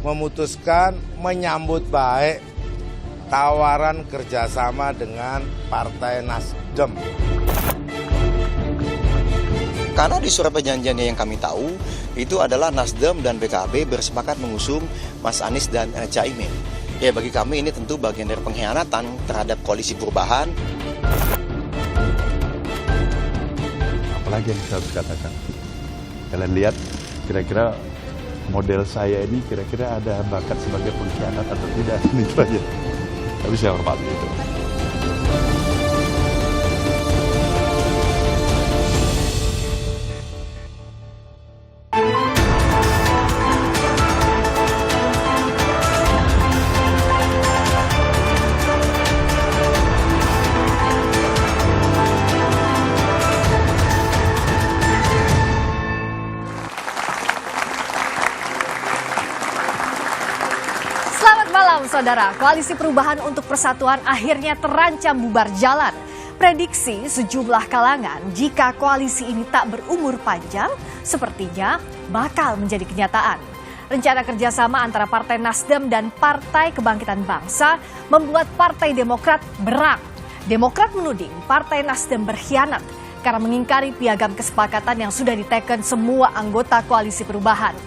memutuskan menyambut baik tawaran kerjasama dengan Partai Nasdem. Karena di surat perjanjiannya yang kami tahu, itu adalah Nasdem dan PKB bersepakat mengusung Mas Anies dan Caimin. Ya, bagi kami ini tentu bagian dari pengkhianatan terhadap koalisi perubahan. Apalagi yang saya harus katakan? Kalian lihat, kira-kira model saya ini kira-kira ada bakat sebagai pengkhianat atau tidak? Itu aja. Tapi saya hormati itu. Saudara, Koalisi Perubahan untuk Persatuan akhirnya terancam bubar jalan. Prediksi sejumlah kalangan jika koalisi ini tak berumur panjang, sepertinya bakal menjadi kenyataan. Rencana kerjasama antara Partai Nasdem dan Partai Kebangkitan Bangsa membuat Partai Demokrat berang. Demokrat menuding Partai Nasdem berkhianat karena mengingkari piagam kesepakatan yang sudah diteken semua anggota Koalisi Perubahan.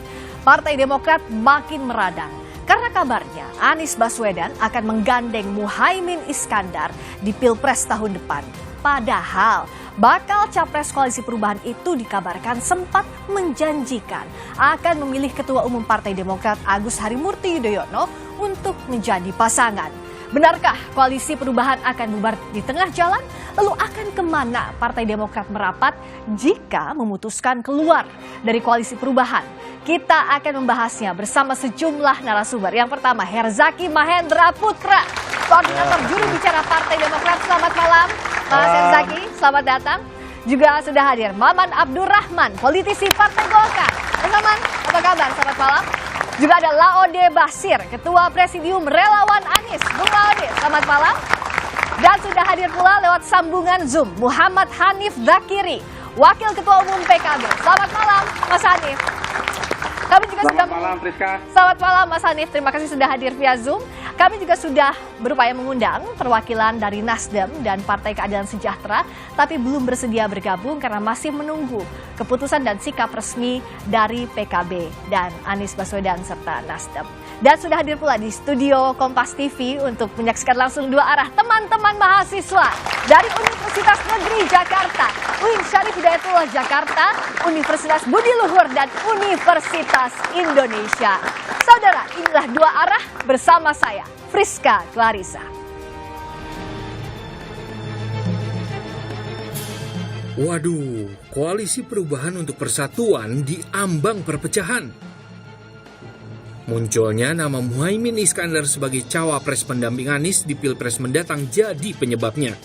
Partai Demokrat makin meradang. Karena kabarnya Anies Baswedan akan menggandeng Muhaimin Iskandar di Pilpres tahun depan. Padahal bakal capres Koalisi Perubahan itu dikabarkan sempat menjanjikan akan memilih Ketua Umum Partai Demokrat Agus Harimurti Yudhoyono untuk menjadi pasangan. Benarkah Koalisi Perubahan akan bubar di tengah jalan? Lalu akan kemana Partai Demokrat merapat jika memutuskan keluar dari Koalisi Perubahan? Kita akan membahasnya bersama sejumlah narasumber. Yang pertama, Herzaki Mahendra Putra, Koordinator Juru Bicara Partai Demokrat. Selamat malam, Mas Herzaki. Selamat datang. Juga sudah hadir Maman Abdurrahman, politisi Partai Golkar. Mas Maman, apa kabar? Selamat malam. Juga ada Laode Basir, Ketua Presidium Relawan Anies. Bung Laode, selamat malam. Dan sudah hadir pula lewat sambungan Zoom, Muhammad Hanif Dzakiri, Wakil Ketua Umum PKB. Selamat malam, Mas Hanif. Kami juga Selamat malam, Friska. Selamat malam, Mas Hanif. Terima kasih sudah hadir via Zoom. Kami juga sudah berupaya mengundang perwakilan dari Nasdem dan Partai Keadilan Sejahtera, tapi belum bersedia bergabung karena masih menunggu keputusan dan sikap resmi dari PKB dan Anies Baswedan serta Nasdem. Dan sudah hadir pula di studio Kompas TV untuk menyaksikan langsung dua arah teman-teman mahasiswa dari Universitas Negeri Jakarta, UIN Syarif Hidayatullah Jakarta, Universitas Budi Luhur, dan Universitas Indonesia. Saudara, inilah dua arah bersama saya, Friska Clarissa. Waduh, Koalisi Perubahan untuk Persatuan diambang perpecahan. Munculnya nama Muhaimin Iskandar sebagai cawapres pendamping Anies di Pilpres mendatang jadi penyebabnya.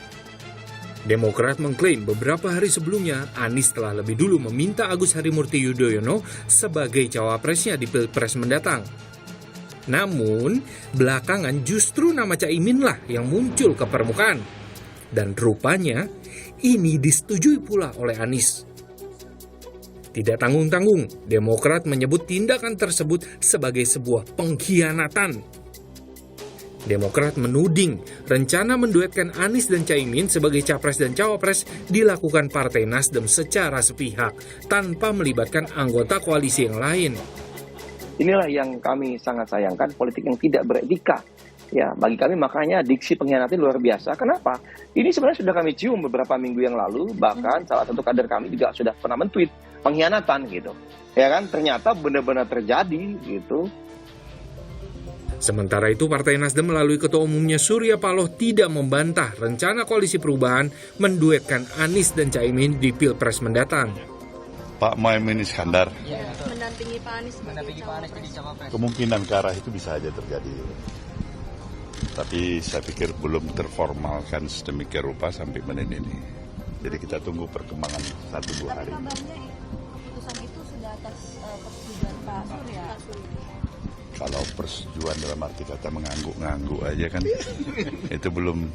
Demokrat mengklaim beberapa hari sebelumnya Anies telah lebih dulu meminta Agus Harimurti Yudhoyono sebagai cawapresnya di Pilpres mendatang. Namun, belakangan justru nama Caimin lah yang muncul ke permukaan. Dan rupanya, ini disetujui pula oleh Anies. Tidak tanggung-tanggung, Demokrat menyebut tindakan tersebut sebagai sebuah pengkhianatan. Demokrat menuding rencana menduetkan Anies dan Caimin sebagai capres dan cawapres dilakukan Partai Nasdem secara sepihak tanpa melibatkan anggota koalisi yang lain. Inilah yang kami sangat sayangkan, politik yang tidak beretika. Ya, bagi kami makanya diksi pengkhianatan luar biasa. Kenapa? Ini sebenarnya sudah kami cium beberapa minggu yang lalu, bahkan salah satu kader kami juga sudah pernah men-tweet pengkhianatan gitu. Ya kan, ternyata benar-benar terjadi gitu. Sementara itu, Partai Nasdem melalui Ketua Umumnya Surya Paloh tidak membantah rencana Koalisi Perubahan menduetkan Anies dan Caimin di Pilpres mendatang. Pak Muhaimin Iskandar mendampingi Pak Anies jadi cawapres. Kemungkinan ke arah itu bisa aja terjadi. Tapi saya pikir belum terformalkan sedemikian rupa sampai menit ini. Jadi kita tunggu perkembangan 1-2 hari. Keputusan itu sudah atas persetujuan Pak Surya. Kalau persetujuan dalam arti kata mengangguk-ngangguk aja kan, itu belum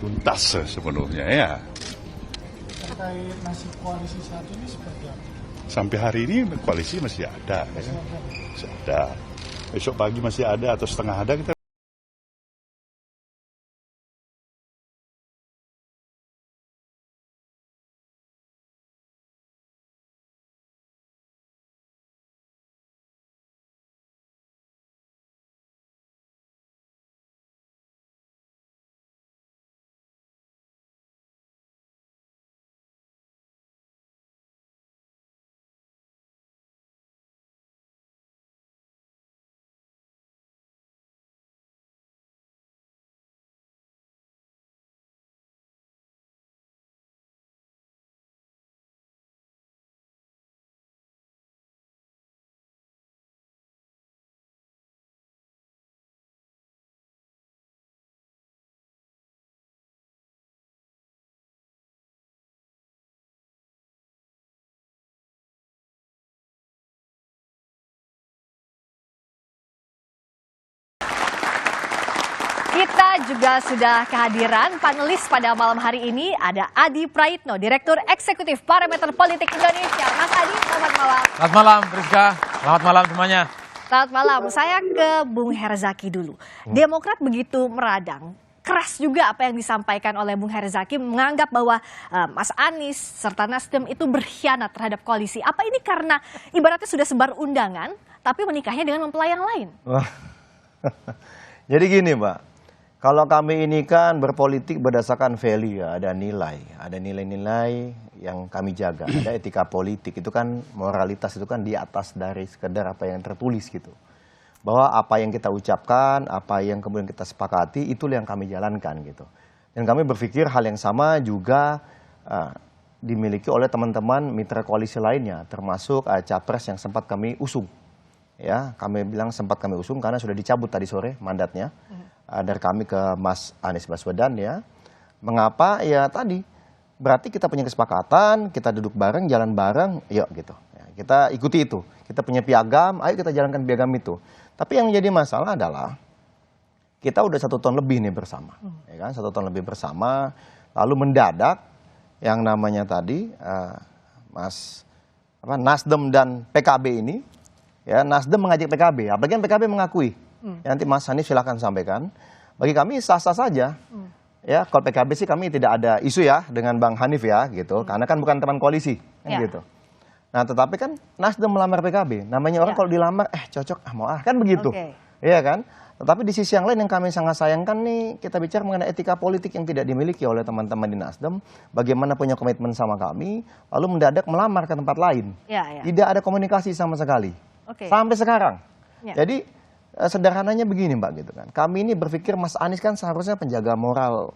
tuntas sepenuhnya ya. terkait nasib koalisi saat ini seperti apa? Sampai hari ini koalisi masih ada, ya. Masih ada. Besok pagi masih ada atau setengah ada kita. Kita juga sudah kehadiran panelis pada malam hari ini. Ada Adi Praitno, Direktur Eksekutif Parameter Politik Indonesia. Mas Adi, selamat malam. Selamat malam, Priska. Selamat malam semuanya. Selamat malam. Saya ke Bung Herzaki dulu. Demokrat begitu meradang. Keras juga apa yang disampaikan oleh Bung Herzaki, menganggap bahwa Mas Anies serta Nasdem itu berkhianat terhadap koalisi. Apa ini karena ibaratnya sudah sebar undangan, tapi menikahnya dengan mempelai yang lain? Jadi gini Mbak, kalau kami ini kan berpolitik berdasarkan value, ya, ada nilai-nilai yang kami jaga, ada etika politik, itu kan moralitas itu kan di atas dari sekedar apa yang tertulis gitu. Bahwa apa yang kita ucapkan, apa yang kemudian kita sepakati, itulah yang kami jalankan gitu. Dan kami berpikir hal yang sama juga dimiliki oleh teman-teman mitra koalisi lainnya, termasuk capres yang sempat kami usung. Ya, kami bilang sempat kami usung karena sudah dicabut tadi sore mandatnya dari kami ke Mas Anies Baswedan ya. Mengapa? Ya tadi berarti kita punya kesepakatan, kita duduk bareng, jalan bareng, yuk gitu. Ya, kita ikuti itu. Kita punya piagam, ayo kita jalankan piagam itu. Tapi yang jadi masalah adalah kita udah 1 tahun lebih nih bersama, ya kan? 1 tahun lebih bersama, lalu mendadak yang namanya tadi Nasdem dan PKB ini. Ya, Nasdem mengajak PKB, apalagi PKB mengakui. Ya, nanti Mas Anies silakan sampaikan. Bagi kami sah-sah saja. Ya, kalau PKB sih kami tidak ada isu ya dengan Bang Hanif ya gitu, karena kan bukan teman koalisi kan gitu. Nah, tetapi kan Nasdem melamar PKB. Namanya orang kalau dilamar cocok kan begitu. Iya kan? Tetapi di sisi yang lain yang kami sangat sayangkan nih, kita bicara mengenai etika politik yang tidak dimiliki oleh teman-teman di Nasdem. Bagaimana punya komitmen sama kami, lalu mendadak melamar ke tempat lain. Tidak ada komunikasi sama sekali. Sampai sekarang. Jadi sederhananya begini Mbak gitu kan. Kami ini berpikir Mas Anies kan seharusnya penjaga moral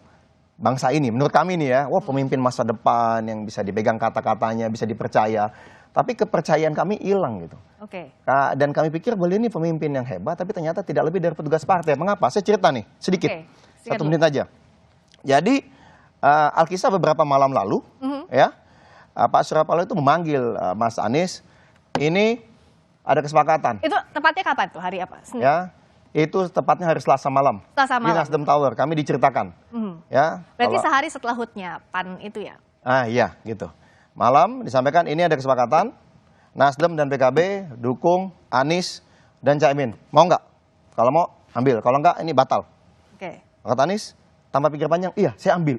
bangsa ini. Menurut kami nih ya, wah pemimpin masa depan yang bisa dipegang kata-katanya, bisa dipercaya. Tapi kepercayaan kami hilang gitu. Dan kami pikir beliau ini pemimpin yang hebat, tapi ternyata tidak lebih dari petugas partai. Mengapa? Saya cerita nih sedikit, 1 menit aja. Jadi Alkisah beberapa malam lalu, ya Pak Surya Paloh itu memanggil Mas Anies. Ini ada kesepakatan. Itu tepatnya kapan tuh? Hari apa? Senin? Ya, itu tepatnya hari Selasa malam. Selasa malam. Di Nasdem Tower. Kami diceritakan. Ya. Berarti sehari setelah HUT-nya PAN itu ya? Iya, gitu. Malam disampaikan ini ada kesepakatan. Nasdem dan PKB dukung Anies dan Caimin. Mau nggak? Kalau mau, ambil. Kalau nggak, ini batal. Kata Anies, tanpa pikir panjang, iya saya ambil.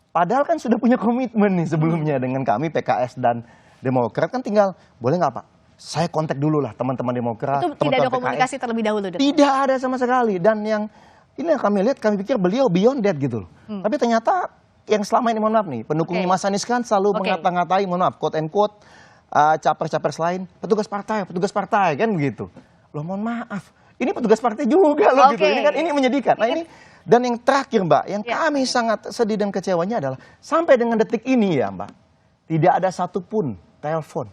Padahal kan sudah punya komitmen nih sebelumnya dengan kami, PKS dan Demokrat. Kan tinggal, boleh nggak Pak? Saya kontak dulu lah teman-teman Demokrat. Itu tidak ada komunikasi terlebih dahulu? Tidak ada sama sekali. Dan yang ini yang kami lihat, kami pikir beliau beyond that gitu loh. Tapi ternyata yang selama ini, mohon maaf nih, pendukungnya Mas Anies kan selalu mengata-ngatai, mohon maaf, quote and quote, capres-capres lain, petugas partai kan begitu. Loh mohon maaf, ini petugas partai juga loh gitu. Ini kan ini menyedihkan. Nah ini, dan yang terakhir Mbak, yang kami sangat sedih dan kecewanya adalah sampai dengan detik ini ya Mbak, tidak ada satupun telepon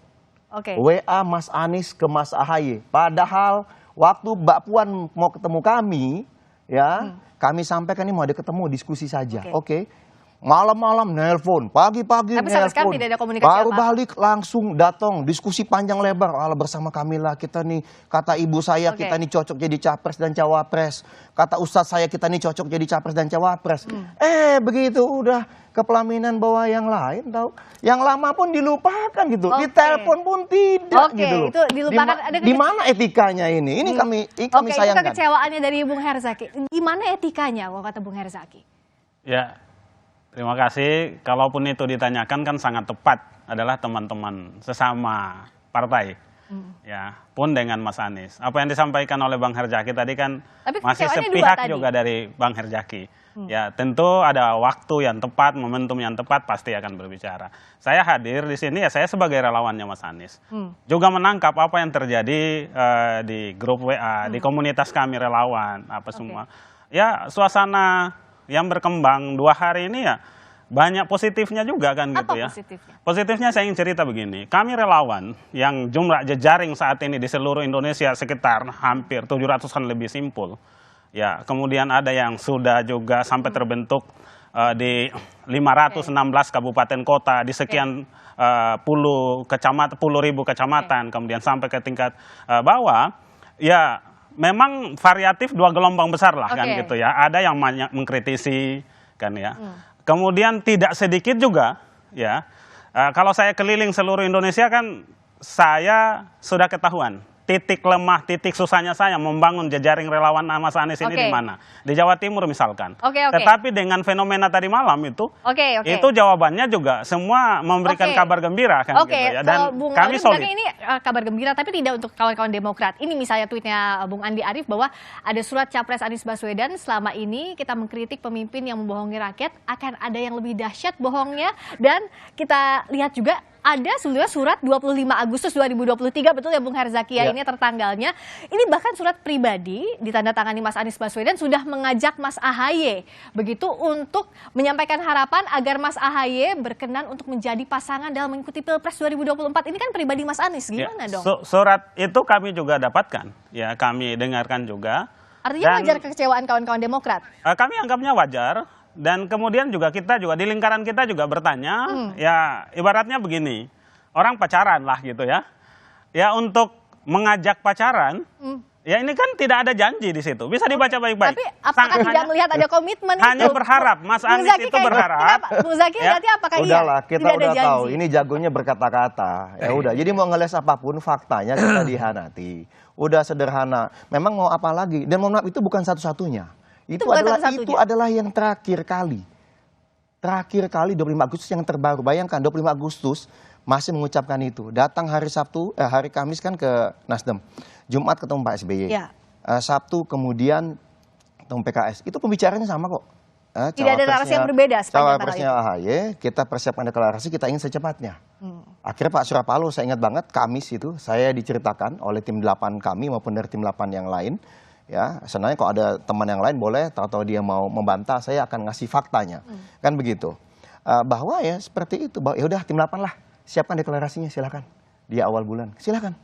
WA Mas Anies ke Mas AHY. Padahal waktu Mbak Puan mau ketemu kami, ya kami sampaikan ini mau ada ketemu diskusi saja. Malam-malam nelpon, pagi-pagi Tapi sampai sekarang nelpon. tidak ada komunikasi Baru apa-apa. balik langsung datang, diskusi panjang lebar. Allah bersama Kamila, kita nih, kata ibu saya, Oke. kita nih cocok jadi capres dan cawapres. Kata ustadz saya, kita nih cocok jadi capres dan cawapres. Begitu udah ke pelaminan bawa yang lain tahu. Yang lama pun dilupakan gitu. Oke. Ditelepon pun tidak Oke, gitu loh. itu dilupakan. Ada Di mana etikanya ini? Ini kami Oke, itu sayangkan. kekecewaannya dari Bung Herzaki. Gimana etikanya kalau kata Bung Herzaki? Ya, terima kasih. Kalaupun itu ditanyakan kan sangat tepat adalah teman-teman sesama partai. Ya, pun dengan Mas Anies. Apa yang disampaikan oleh Bang Herzaki tadi kan Tapi masih kecewanya dua sepihak tadi. juga dari Bang Herzaki. Ya, tentu ada waktu yang tepat, momentum yang tepat pasti akan berbicara. Saya hadir di sini ya saya sebagai relawannya Mas Anies. Juga menangkap apa yang terjadi di grup WA, di komunitas kami relawan, apa semua. Ya, suasana yang berkembang 2 hari ini ya banyak positifnya juga kan gitu Apa ya. positifnya? Positifnya saya ingin cerita begini, kami relawan yang jumlah jejaring saat ini di seluruh Indonesia sekitar hampir 700-an lebih simpul. Ya, kemudian ada yang sudah juga sampai terbentuk di 516 kabupaten kota di sekian puluh ribu kecamatan, kemudian sampai ke tingkat bawah. Ya, memang variatif 2 gelombang besar lah kan gitu ya. Ada yang mengkritisi kan ya. Kemudian tidak sedikit juga ya. Kalau saya keliling seluruh Indonesia kan saya sudah ketahuan titik lemah, titik susahnya saya membangun jejaring relawan Mas Anies ini di mana? Di Jawa Timur misalkan. Tetapi dengan fenomena tadi malam itu, itu jawabannya juga semua memberikan kabar gembira kan gitu ya. Dan Bung kami Laudi, solid. ini kabar gembira tapi tidak untuk kawan-kawan Demokrat. Ini misalnya tweetnya Bung Andi Arief bahwa ada surat Capres Anies Baswedan, selama ini kita mengkritik pemimpin yang membohongi rakyat, akan ada yang lebih dahsyat bohongnya. Dan kita lihat juga ada sebenarnya surat 25 Agustus 2023, betul ya Bung Herzaki ya, ini tertanggalnya. Ini bahkan surat pribadi ditandatangani Mas Anies Baswedan sudah mengajak Mas AHY begitu untuk menyampaikan harapan agar Mas AHY berkenan untuk menjadi pasangan dalam mengikuti Pilpres 2024. Ini kan pribadi Mas Anies, gimana dong? Surat itu kami juga dapatkan, ya kami dengarkan juga. Artinya wajar kekecewaan kawan-kawan Demokrat? Kami anggapnya wajar. Dan kemudian juga kita juga di lingkaran kita juga bertanya, ya ibaratnya begini, orang pacaran lah gitu ya. Ya untuk mengajak pacaran, ya ini kan tidak ada janji di situ. Bisa dibaca baik-baik. Tapi apakah tidak melihat ada komitmen itu? Hanya berharap, Mas Anies itu berharap. Bung Zaki berarti apakah iya? Udahlah, kita tidak ada udah janji? tahu, ini jagonya berkata-kata. Ya udah, jadi mau ngeles apapun faktanya kita dihanati. Udah sederhana. Memang mau apa lagi? Dan mohon maaf itu bukan satu-satunya. Itu adalah yang terakhir kali. Terakhir kali 25 Agustus yang terbaru. Bayangkan 25 Agustus masih mengucapkan itu. Datang hari hari Kamis kan ke Nasdem. Jumat ketemu Pak SBY. Sabtu kemudian ketemu PKS. Itu pembicaraannya sama kok. Tidak ada narasi yang berbeda sepanjang tanggal Cawapresnya itu. AHY, kita persiapkan deklarasi, kita ingin secepatnya. Akhirnya Pak Surya Paloh, saya ingat banget, Kamis itu, saya diceritakan oleh tim 8 kami maupun dari tim 8 yang lain. Ya, sebenarnya kalau ada teman yang lain boleh, tahu-tahu dia mau membantah, saya akan ngasih faktanya. Kan begitu. Bahwa ya seperti itu, bahwa ya udah tim 8 lah, siapkan deklarasinya silakan. Di awal bulan, silakan.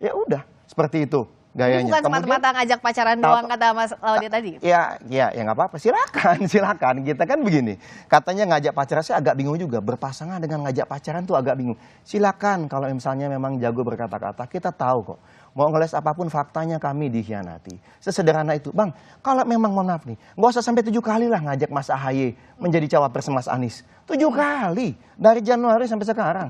Ya udah, seperti itu gayanya. Ini bukan semata-mata ngajak pacaran doang kata Mas Laudi tadi. Ya nggak apa-apa, silakan. Kita kan begini, katanya ngajak pacaran, saya agak bingung juga. Berpasangan dengan ngajak pacaran tuh agak bingung. Silakan kalau misalnya memang jago berkata-kata, kita tahu kok. Mau ngeles apapun faktanya kami dikhianati. Sesederhana itu. Bang, kalau memang mohon maaf nih, nggak usah sampai 7 kali lah ngajak Mas AHY menjadi cawapres Mas Anies. 7 kali. Dari Januari sampai sekarang.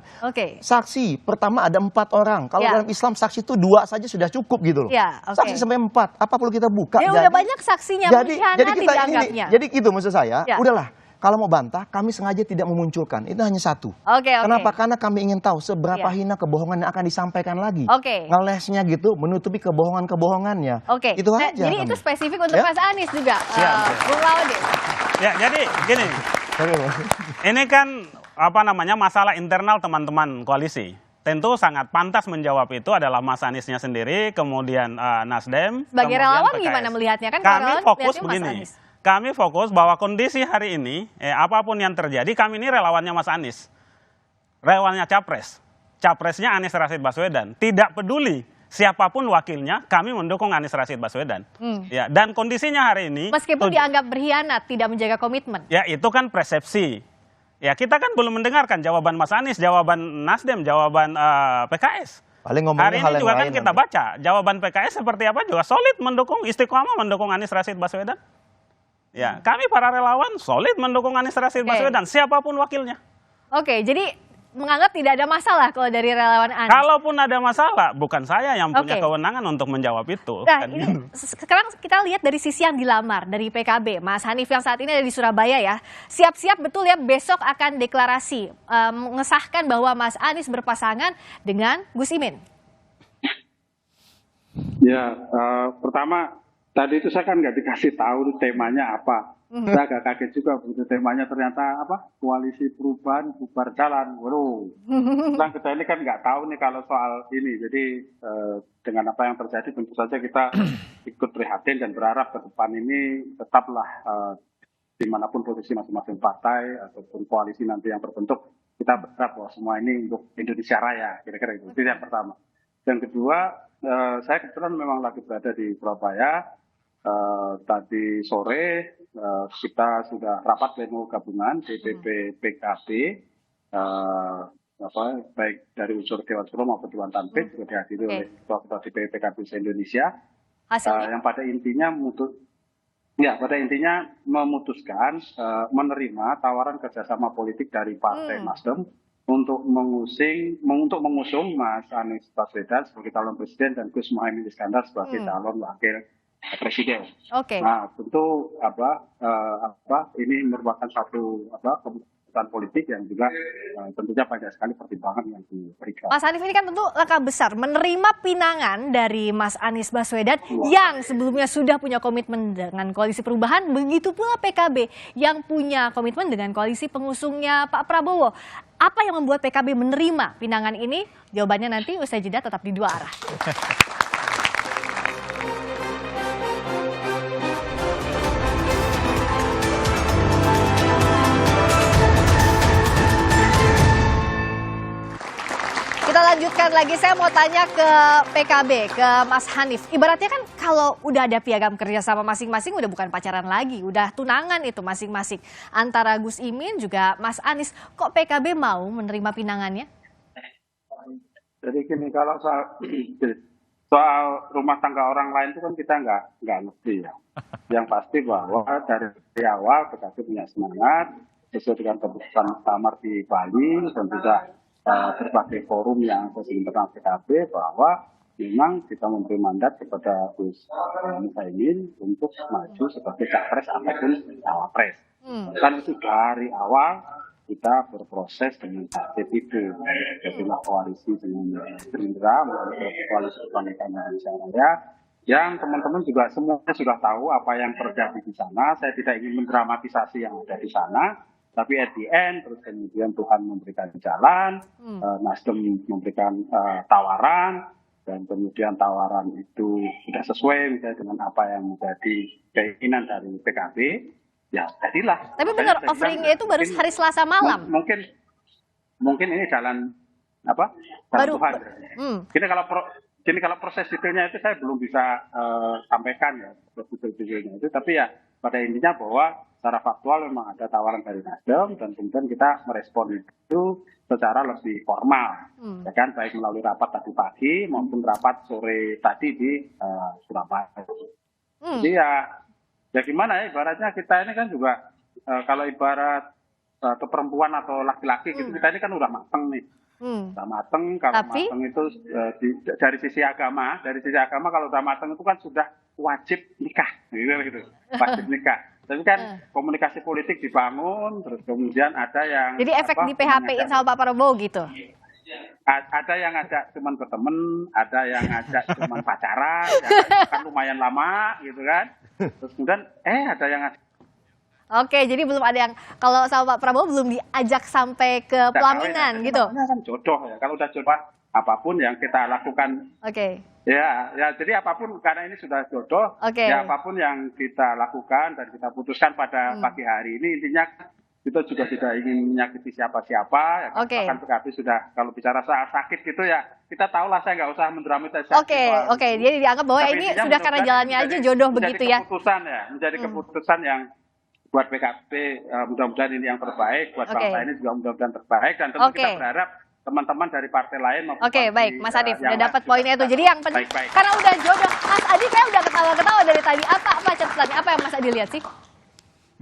Saksi, pertama ada 4 orang. Kalau dalam Islam saksi itu 2 saja sudah cukup gitu loh. Saksi sampai 4. Apa perlu kita buka? Ya udah banyak saksinya mengkhianati dianggapnya. Jadi gitu maksud saya. Udahlah. Kalau mau bantah, kami sengaja tidak memunculkan. Itu hanya satu. Kenapa? Karena kami ingin tahu seberapa hina kebohongan yang akan disampaikan lagi. Ngelesnya gitu, menutupi kebohongan-kebohongannya. Itu aja. Jadi itu spesifik untuk Mas Anies juga, Bung Laudi. Ya, jadi gini. Ini kan masalah internal teman-teman koalisi. Tentu sangat pantas menjawab itu adalah Mas Aniesnya sendiri, kemudian Nasdem. Sebagai relawan gimana melihatnya? Kan kami fokus begini. Kami fokus bahwa kondisi hari ini, apapun yang terjadi, kami ini relawannya Mas Anies. Relawannya Capres. Capresnya Anies Rashid Baswedan. Tidak peduli siapapun wakilnya, kami mendukung Anies Rashid Baswedan. Ya, dan kondisinya hari ini, Meskipun dianggap berkhianat, tidak menjaga komitmen. ya itu kan persepsi. Ya kita kan belum mendengarkan jawaban Mas Anies, jawaban Nasdem, jawaban PKS. Paling ngomongnya Hari hal ini yang juga kan lain kita nanti. baca jawaban PKS seperti apa juga solid mendukung, istiqomah mendukung Anies Rashid Baswedan. Ya, kami para relawan solid mendukung Anies Rashid Baswedan, siapapun wakilnya. Oke, jadi menganggap tidak ada masalah kalau dari relawan Anies. Kalaupun ada masalah, bukan saya yang punya Oke. kewenangan untuk menjawab itu. Nah, kan ini gitu. sekarang kita lihat dari sisi yang dilamar dari PKB, Mas Hanif yang saat ini ada di Surabaya ya. Siap-siap betul ya besok akan deklarasi mengesahkan bahwa Mas Anies berpasangan dengan Gus Imin. Ya, pertama tadi itu saya kan nggak dikasih tahu temanya apa. Saya agak kaget juga begitu temanya ternyata apa? Koalisi Perubahan bubar jalan. Waduh, kita ini kan nggak tahu nih kalau soal ini. Jadi dengan apa yang terjadi tentu saja kita ikut prihatin dan berharap ke depan ini tetaplah dimanapun posisi masing-masing partai ataupun koalisi nanti yang terbentuk, kita berharap bahwa semua ini untuk Indonesia Raya, kira-kira itu. Itu yang pertama. Yang kedua, saya kebetulan memang lagi berada di Surabaya. Tadi sore kita sudah rapat pleno gabungan DPP PKB, baik dari unsur Dewan Suro maupun Dewan Tanfid juga dihadiri oleh ketua DPP PKB se-Indonesia. Yang pada intinya memutuskan menerima tawaran kerjasama politik dari Partai Nasdem untuk mengusung Mas Anies Baswedan sebagai calon presiden dan Gus Muhaimin Iskandar sebagai calon wakil presiden. Nah, tentu ini merupakan satu keputusan politik yang juga tentunya banyak sekali pertimbangan yang diberikan. Mas Hanif ini kan tentu langkah besar menerima pinangan dari Mas Anies Baswedan yang sebelumnya sudah punya komitmen dengan Koalisi Perubahan, begitu pula PKB yang punya komitmen dengan koalisi pengusungnya Pak Prabowo. Apa yang membuat PKB menerima pinangan ini? Jawabannya nanti usai jeda, tetap di Dua Arah. Kita lanjutkan lagi, saya mau tanya ke PKB, ke Mas Hanif. Ibaratnya kan kalau udah ada piagam kerja sama masing-masing, udah bukan pacaran lagi, udah tunangan itu masing-masing. Antara Gus Imin juga Mas Anies, kok PKB mau menerima pinangannya? Jadi gini, kalau soal rumah tangga orang lain itu kan kita nggak ngerti ya. Yang pasti bahwa dari awal PKB punya semangat, sesuai dengan keputusan muktamar di Bali dan juga berbagai forum yang ada di internal PKB bahwa memang kita memberi mandat kepada Gus Muhaimin untuk maju sebagai capres ataupun cawapres. Kan itu dari awal kita berproses dengan tertib itu. Jadi koalisi dengan Gerindra, koalisi Kebangkitan Indonesia Raya, yang teman-teman juga semuanya sudah tahu apa yang terjadi di sana. Saya tidak ingin mendramatisasi yang ada di sana. Tapi at the end, terus kemudian Tuhan memberikan jalan, Nasdem memberikan tawaran, dan kemudian tawaran itu sudah sesuai misalnya dengan apa yang menjadi keinginan dari PKB, ya jadilah. Tapi benar, offeringnya itu baru hari Selasa malam. Mungkin ini jalan Baru. Tuhan. Jadi kalau proses detailnya itu saya belum bisa sampaikan ya, detailnya itu. Tapi ya pada intinya bahwa secara faktual memang ada tawaran dari Nasdem dan kemudian kita merespon itu secara lebih formal, ya kan, baik melalui rapat tadi pagi maupun rapat sore tadi di Surabaya. Jadi ya gimana ya, ibaratnya kita ini kan juga kalau ibarat atau perempuan atau laki-laki gitu, kita ini kan udah mateng nih. Udah mateng, kalau mateng itu dari sisi agama kalau udah mateng itu kan sudah wajib nikah, gitu. Wajib nikah. Tapi kan komunikasi politik dibangun, terus kemudian ada yang... Jadi efek di PHP-in sama Pak Prabowo gitu? Ada yang ngajak cuman berteman, ada yang ngajak cuman pacaran, kan lumayan lama gitu kan. Terus kemudian ada yang ngajak... Oke, jadi belum ada yang, kalau sama Pak Prabowo belum diajak sampai ke pelaminan gitu? Kan jodoh ya, kalau udah jodoh apapun yang kita lakukan. Ya, jadi apapun karena ini sudah jodoh, ya apapun yang kita lakukan dan kita putuskan pada pagi hari ini, intinya kita juga tidak ingin menyakiti siapa-siapa. Ya, bahkan PKB sudah, kalau bicara soal sakit gitu ya, kita tahu lah, saya nggak usah mendramatisasi. Oke, jadi dianggap bahwa Tapi ini intinya sudah karena jalannya aja jodoh begitu ya. Menjadi keputusan yang buat PKB, mudah-mudahan ini yang terbaik, buat bangsa ini juga mudah-mudahan terbaik, dan tentu kita berharap teman-teman dari partai lain maupun baik, Mas Adif, udah dapat lain poinnya itu. juga Jadi yang penting, karena udah jodoh, Mas Adi kayak udah ketawa-ketawa dari tadi. Apa catatannya? Apa yang Mas Adi lihat sih?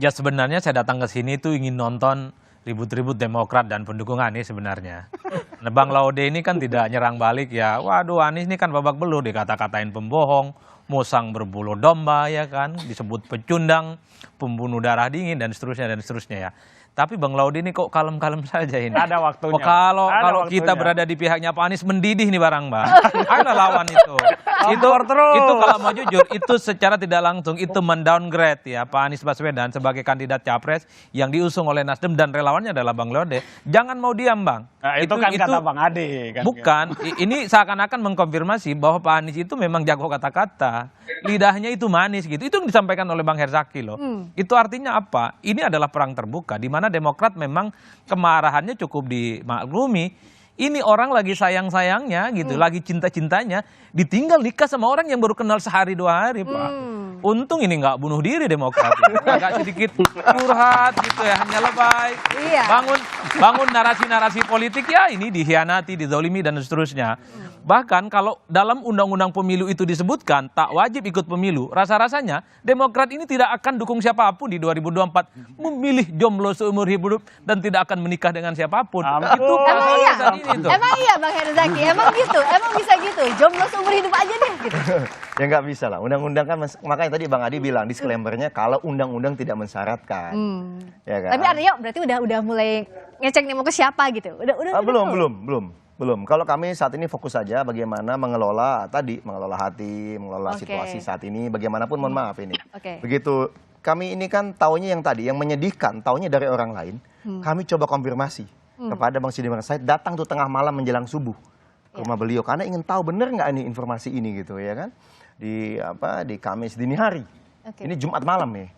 Ya sebenarnya saya datang ke sini tuh ingin nonton ribut-ribut Demokrat dan pendukung Anies sebenarnya. Nah, Bang Laude ini kan tidak nyerang balik ya. Waduh, Anies ini kan babak belur, dikata-katain pembohong, musang berbulu domba ya kan, disebut pecundang, pembunuh darah dingin dan seterusnya ya. Tapi Bang Laude ini kok kalem-kalem saja ini. Ada waktunya. Kalau kita berada di pihaknya Pak Anies mendidih nih barang Bang. Ayolah lawan itu. Itu kalau mau jujur itu secara tidak langsung itu mendowngrade ya Pak Anies Baswedan sebagai kandidat capres yang diusung oleh Nasdem dan relawannya adalah Bang Laude. Jangan mau diam Bang. Nah, itu kan kata Bang Adi kan. Bukan, ini seakan-akan mengkonfirmasi bahwa Pak Anies itu memang jago kata-kata. Lidahnya itu manis gitu. Itu yang disampaikan oleh Bang Herzaki loh. Itu artinya apa? Ini adalah perang terbuka di mana Demokrat memang kemarahannya cukup dimaklumi. Ini orang lagi sayang-sayangnya gitu, lagi cinta-cintanya, ditinggal nikah sama orang yang baru kenal sehari 2 hari, Pak. Untung ini nggak bunuh diri Demokrat. Agak sedikit curhat gitu ya, hanya lebay. Iya. Bangun narasi-narasi politik ya ini dikhianati, dizolimi dan seterusnya. Bahkan kalau dalam undang-undang pemilu itu disebutkan tak wajib ikut pemilu, rasa-rasanya Demokrat ini tidak akan dukung siapapun di 2024, memilih jomblo seumur hidup dan tidak akan menikah dengan siapapun. Itu Emang iya Bang Herzaki, emang gitu, emang bisa gitu, jomblo seumur hidup aja deh gitu. Ya nggak bisa lah, undang-undang kan makanya tadi Bang Adi bilang disclaimer-nya kalau undang-undang tidak mensyaratkan. Ya kan? Tapi artinya berarti udah mulai ngecek nih mau ke siapa gitu. Belum. Kalau kami saat ini fokus saja bagaimana mengelola hati, mengelola situasi saat ini. Bagaimanapun mohon maaf ini. Begitu kami ini kan taunya yang tadi, yang menyedihkan, taunya dari orang lain. Kami coba konfirmasi kepada Bang Sudirman Said, datang tuh tengah malam menjelang subuh ke rumah beliau karena ingin tahu benar nggak ini informasi ini gitu ya kan. Di Kamis dini hari. Ini Jumat malam nih.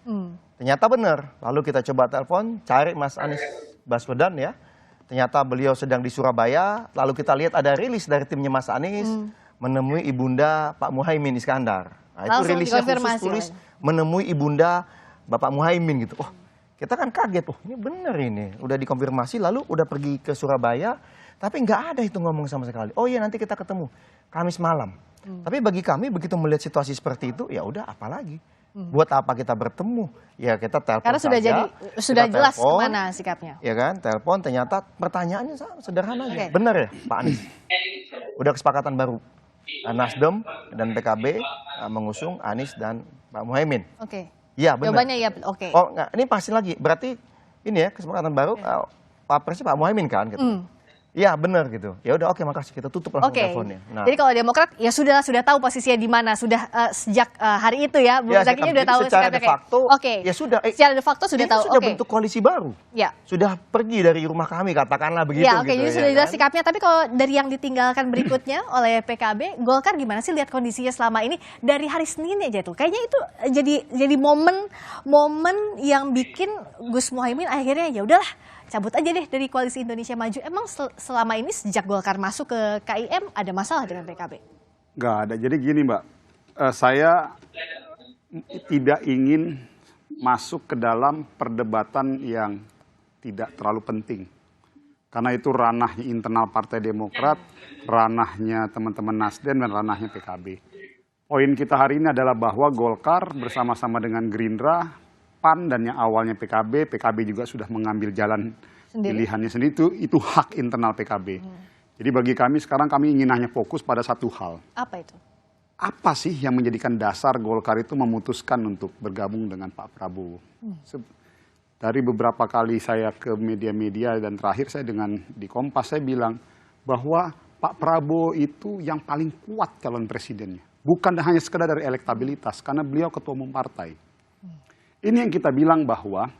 Ternyata benar. Lalu kita coba telepon, cari Mas Anies Baswedan ya. Ternyata beliau sedang di Surabaya, lalu kita lihat ada rilis dari timnya Mas Anies menemui ibunda Pak Muhaimin Iskandar. Nah, itu rilisnya khusus tulis menemui ibunda Bapak Muhaimin gitu. Oh, kita kan kaget, ini bener ini. Udah dikonfirmasi lalu udah pergi ke Surabaya, tapi nggak ada itu ngomong sama sekali. Oh iya nanti kita ketemu Kamis malam. Tapi bagi kami begitu melihat situasi seperti itu, ya udah apalagi. Buat apa kita bertemu? Ya kita telepon karena sudah jelas kemana sikapnya. Ya kan, telepon ternyata pertanyaannya sederhana aja. Benar ya Pak Anies? Udah kesepakatan baru. Nasdem dan PKB mengusung Anies dan Pak Muhaimin. Iya benar. Jawabannya ya, Oh enggak, ini pasti lagi. Berarti ini ya kesepakatan baru Pak Presiden Pak Muhaimin kan gitu. Iya benar gitu. Ya udah makasih kita tutup langsung teleponnya. Nah. Jadi kalau Demokrat ya sudah tahu posisinya di mana sejak hari itu ya. Bu Zakinya udah tahu secara de facto. Ya sudah. Secara de facto sudah tahu. Sudah bentuk koalisi baru. Ya. Sudah pergi dari rumah kami katakanlah begitu. Ya jadi sudah jelas sikapnya. Tapi kalau dari yang ditinggalkan berikutnya oleh PKB, Golkar gimana sih lihat kondisinya selama ini dari hari Senin aja tuh. Kayaknya itu jadi momen yang bikin Gus Muhaimin akhirnya ya udahlah. Cabut aja deh dari Koalisi Indonesia Maju. Emang selama ini sejak Golkar masuk ke KIM ada masalah dengan PKB? Nggak ada. Jadi gini Mbak, saya tidak ingin masuk ke dalam perdebatan yang tidak terlalu penting. Karena itu ranahnya internal Partai Demokrat, ranahnya teman-teman Nasdem, dan ranahnya PKB. Poin kita hari ini adalah bahwa Golkar bersama-sama dengan Gerindra, PAN dan yang awalnya PKB juga sudah mengambil jalan pilihannya sendiri, itu hak internal PKB. Jadi bagi kami sekarang kami ingin hanya fokus pada satu hal. Apa itu? Apa sih yang menjadikan dasar Golkar itu memutuskan untuk bergabung dengan Pak Prabowo? Dari beberapa kali saya ke media-media dan terakhir saya di Kompas saya bilang bahwa Pak Prabowo itu yang paling kuat calon presidennya. Bukan hanya sekedar dari elektabilitas karena beliau ketua umum partai. Ini yang kita bilang bahwa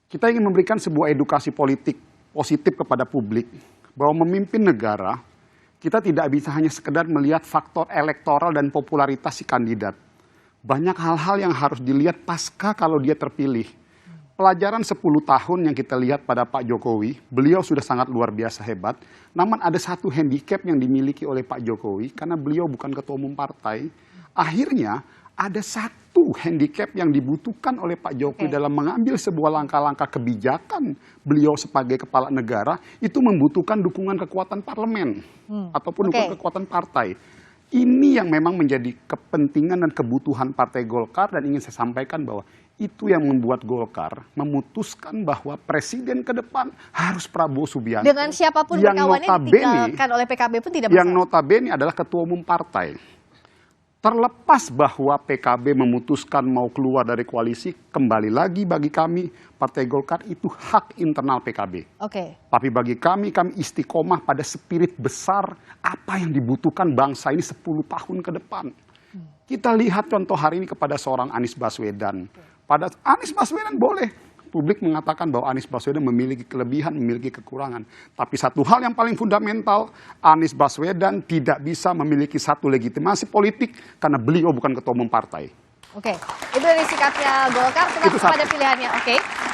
kita ingin memberikan sebuah edukasi politik positif kepada publik bahwa memimpin negara kita tidak bisa hanya sekedar melihat faktor elektoral dan popularitas si kandidat. Banyak hal-hal yang harus dilihat pasca kalau dia terpilih. pelajaran 10 tahun yang kita lihat pada Pak Jokowi, beliau sudah sangat luar biasa hebat. Namun ada satu handicap yang dimiliki oleh Pak Jokowi, karena beliau bukan ketua umum partai. Akhirnya ada satu handicap yang dibutuhkan oleh Pak Jokowi dalam mengambil sebuah langkah-langkah kebijakan beliau sebagai kepala negara, itu membutuhkan dukungan kekuatan parlemen ataupun dukungan kekuatan partai. Ini yang memang menjadi kepentingan dan kebutuhan Partai Golkar, dan ingin saya sampaikan bahwa itu yang membuat Golkar memutuskan bahwa presiden ke depan harus Prabowo Subianto. Dengan siapapun berkawannya ditinggalkan oleh PKB pun tidak masalah. Yang notabene adalah ketua umum partai. Terlepas bahwa PKB memutuskan mau keluar dari koalisi, kembali lagi bagi kami, Partai Golkar itu hak internal PKB. Tapi bagi kami istiqomah pada spirit besar apa yang dibutuhkan bangsa ini 10 tahun ke depan. Kita lihat contoh hari ini kepada seorang Anies Baswedan. Pada Anies Baswedan boleh. Publik mengatakan bahwa Anies Baswedan memiliki kelebihan, memiliki kekurangan. Tapi satu hal yang paling fundamental, Anies Baswedan tidak bisa memiliki satu legitimasi politik karena beliau bukan ketua umum partai. Itu dari sikapnya Golkar pada pilihannya.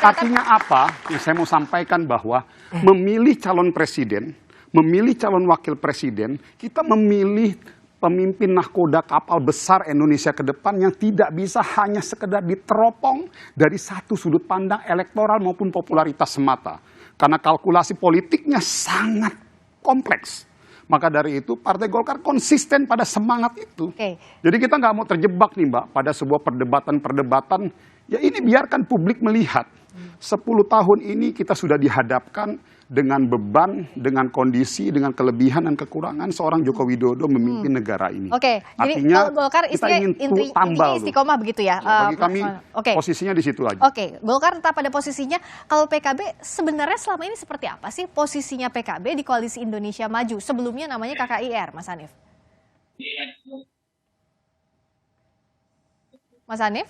Artinya apa? Yang saya mau sampaikan bahwa memilih calon presiden, memilih calon wakil presiden, kita memilih pemimpin nahkoda kapal besar Indonesia ke depan yang tidak bisa hanya sekedar diteropong dari satu sudut pandang elektoral maupun popularitas semata. Karena kalkulasi politiknya sangat kompleks. Maka dari itu Partai Golkar konsisten pada semangat itu. Jadi kita nggak mau terjebak nih Mbak pada sebuah perdebatan-perdebatan. Ya ini biarkan publik melihat. 10 tahun ini kita sudah dihadapkan dengan beban, dengan kondisi, dengan kelebihan dan kekurangan seorang Joko Widodo memimpin negara ini. Artinya jadi Golkar intinya istiqomah begitu ya? Bagi kami posisinya di situ aja. Golkar tetap pada posisinya. Kalau PKB sebenarnya selama ini seperti apa sih posisinya PKB di Koalisi Indonesia Maju? Sebelumnya namanya KKIR, Mas Hanif. Mas Hanif?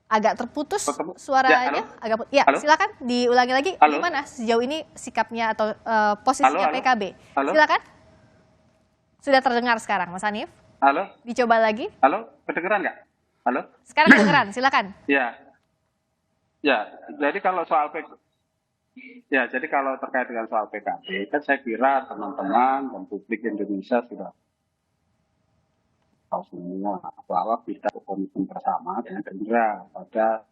Agak terputus suaranya. Silakan diulangi lagi. Gimana sejauh ini sikapnya atau posisinya PKB? Silakan. Sudah terdengar sekarang, Mas Hanif. Halo. Dicoba lagi. Halo, kedengeran nggak? Halo. Sekarang kedengeran, silakan. Ya. Jadi kalau soal jadi kalau terkait dengan soal PKB, kan saya kira teman-teman dan publik Indonesia sudah tahu semua bahwa kita komitmen bersama dengan Gerindra pada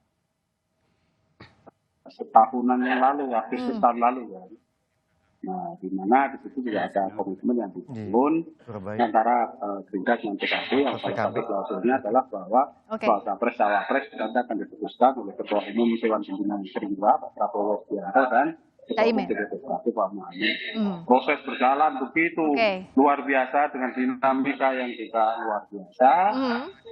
setahunan yang lalu, Agustus tahun lalu ya. Nah, di mana di situ juga ada komitmen yang dibangun antara Gerindra dan PKB, yang salah satu klausulnya adalah bahwa soal capres cawapres nanti akan diputuskan oleh Ketua Umum Dewan Pimpinan Gerindra Pak Prabowo Subianto dan Proses berjalan begitu luar biasa dengan dinamika yang juga luar biasa.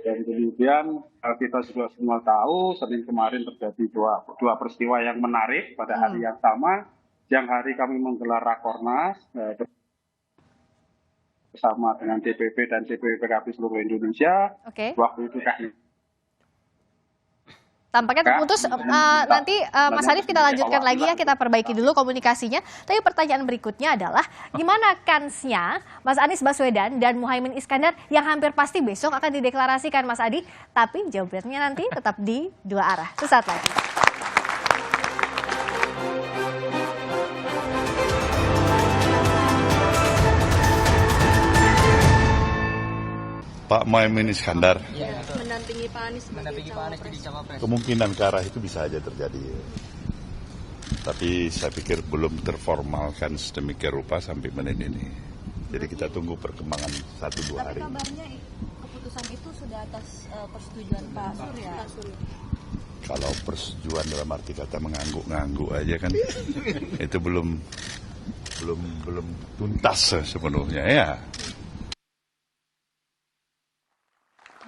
Dan kemudian kita juga semua tahu Senin kemarin terjadi dua peristiwa yang menarik pada hari yang sama. Yang hari kami menggelar Rakornas bersama dengan DPP dan DPP PKB seluruh Indonesia. Waktu itu tampaknya terputus. Nanti Mas Hanif kita lanjutkan lagi ya, kita perbaiki dulu komunikasinya. Tapi pertanyaan berikutnya adalah gimana kansnya Mas Anies Baswedan dan Muhaimin Iskandar yang hampir pasti besok akan dideklarasikan, Mas Adi. Tapi jawabannya nanti tetap di dua arah. Sesaat lagi. Pak Muhaimin Iskandar. Mendampingi Pak Anies jadi cawapres. Kemungkinan ke arah itu bisa aja terjadi. Tapi saya pikir belum terformalkan sedemikian rupa sampai menit ini. Jadi kita tunggu perkembangan 1-2 hari. Tapi kabarnya keputusan itu sudah atas persetujuan Pak Surya. Kalau persetujuan dalam arti kata mengangguk-ngangguk aja kan, itu belum tuntas sepenuhnya ya.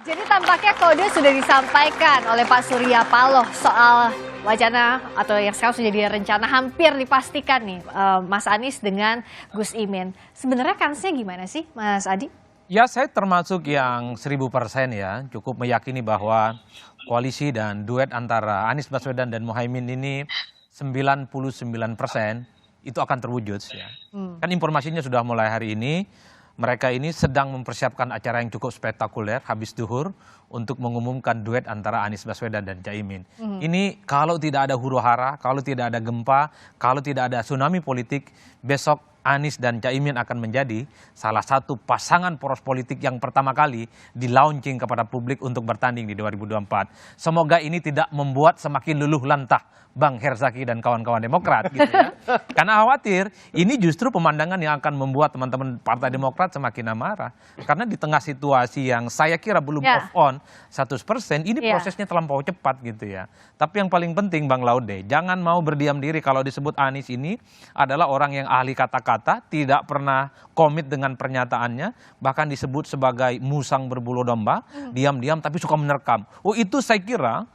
Jadi tampaknya kode sudah disampaikan oleh Pak Surya Paloh soal wacana atau yang sekarang sudah jadi rencana hampir dipastikan nih Mas Anies dengan Gus Imin. Sebenarnya kansnya gimana sih Mas Adi? Ya saya termasuk yang 1000% ya, cukup meyakini bahwa koalisi dan duet antara Anies Baswedan dan Muhaimin ini 99% itu akan terwujud ya. Kan informasinya sudah mulai hari ini. Mereka ini sedang mempersiapkan acara yang cukup spektakuler habis duhur untuk mengumumkan duet antara Anies Baswedan dan Caimin. Ini kalau tidak ada huru-hara, kalau tidak ada gempa, kalau tidak ada tsunami politik, besok Anies dan Caimin akan menjadi salah satu pasangan poros politik yang pertama kali di-launching kepada publik untuk bertanding di 2024. Semoga ini tidak membuat semakin luluh lantah Bang Herzaki dan kawan-kawan Demokrat gitu ya. Karena khawatir ini justru pemandangan yang akan membuat teman-teman Partai Demokrat semakin amarah. Karena di tengah situasi yang saya kira belum off on 100%, ini prosesnya terlampau cepat gitu ya. Tapi yang paling penting Bang Laude, jangan mau berdiam diri kalau disebut Anies ini adalah orang yang ahli kata-kata, tidak pernah komit dengan pernyataannya, bahkan disebut sebagai musang berbulu domba, diam-diam tapi suka menerkam. Oh itu saya kira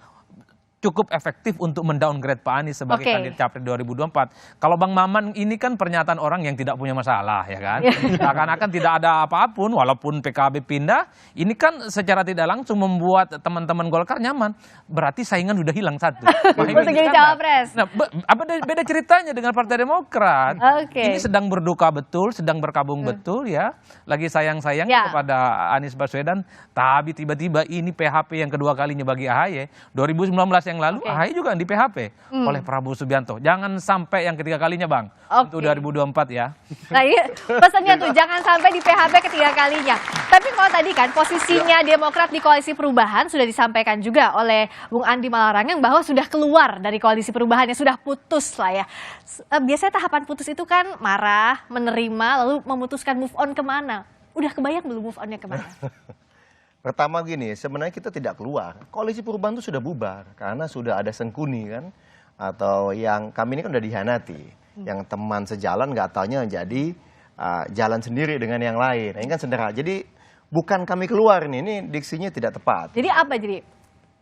cukup efektif untuk mendowngrade Pak Anies sebagai kandidat capres 2024. Kalau Bang Maman ini kan pernyataan orang yang tidak punya masalah ya kan. Seakan-akan tidak ada apapun walaupun PKB pindah, ini kan secara tidak langsung membuat teman-teman Golkar nyaman. Berarti saingan sudah hilang satu. Untuk jadi cawapres. Nah, beda ceritanya dengan Partai Demokrat. Ini sedang berduka betul, sedang berkabung betul ya. Lagi sayang-sayangnya kepada Anies Baswedan, tapi tiba-tiba ini PHP yang kedua kalinya bagi AHY. 2019 yang lalu AHY juga di PHP oleh Prabowo Subianto. Jangan sampai yang ketiga kalinya Bang untuk 2024 ya. Nah iya pesannya tuh jangan sampai di PHP ketiga kalinya. Tapi kalau tadi kan posisinya Demokrat di Koalisi Perubahan sudah disampaikan juga oleh Bung Andi Malarangeng bahwa sudah keluar dari Koalisi Perubahan, yang sudah putus lah ya. Biasanya tahapan putus itu kan marah, menerima, lalu memutuskan move on kemana. Udah kebayang belum move onnya kemana? Pertama gini, sebenarnya kita tidak keluar. Koalisi Perubahan itu sudah bubar karena sudah ada sengkuni kan, atau yang kami ini kan udah dihianati. Yang teman sejalan nggak taunya jadi jalan sendiri dengan yang lain. Ini kan sederhana. Jadi bukan kami keluar ini diksinya tidak tepat. Jadi apa jadi?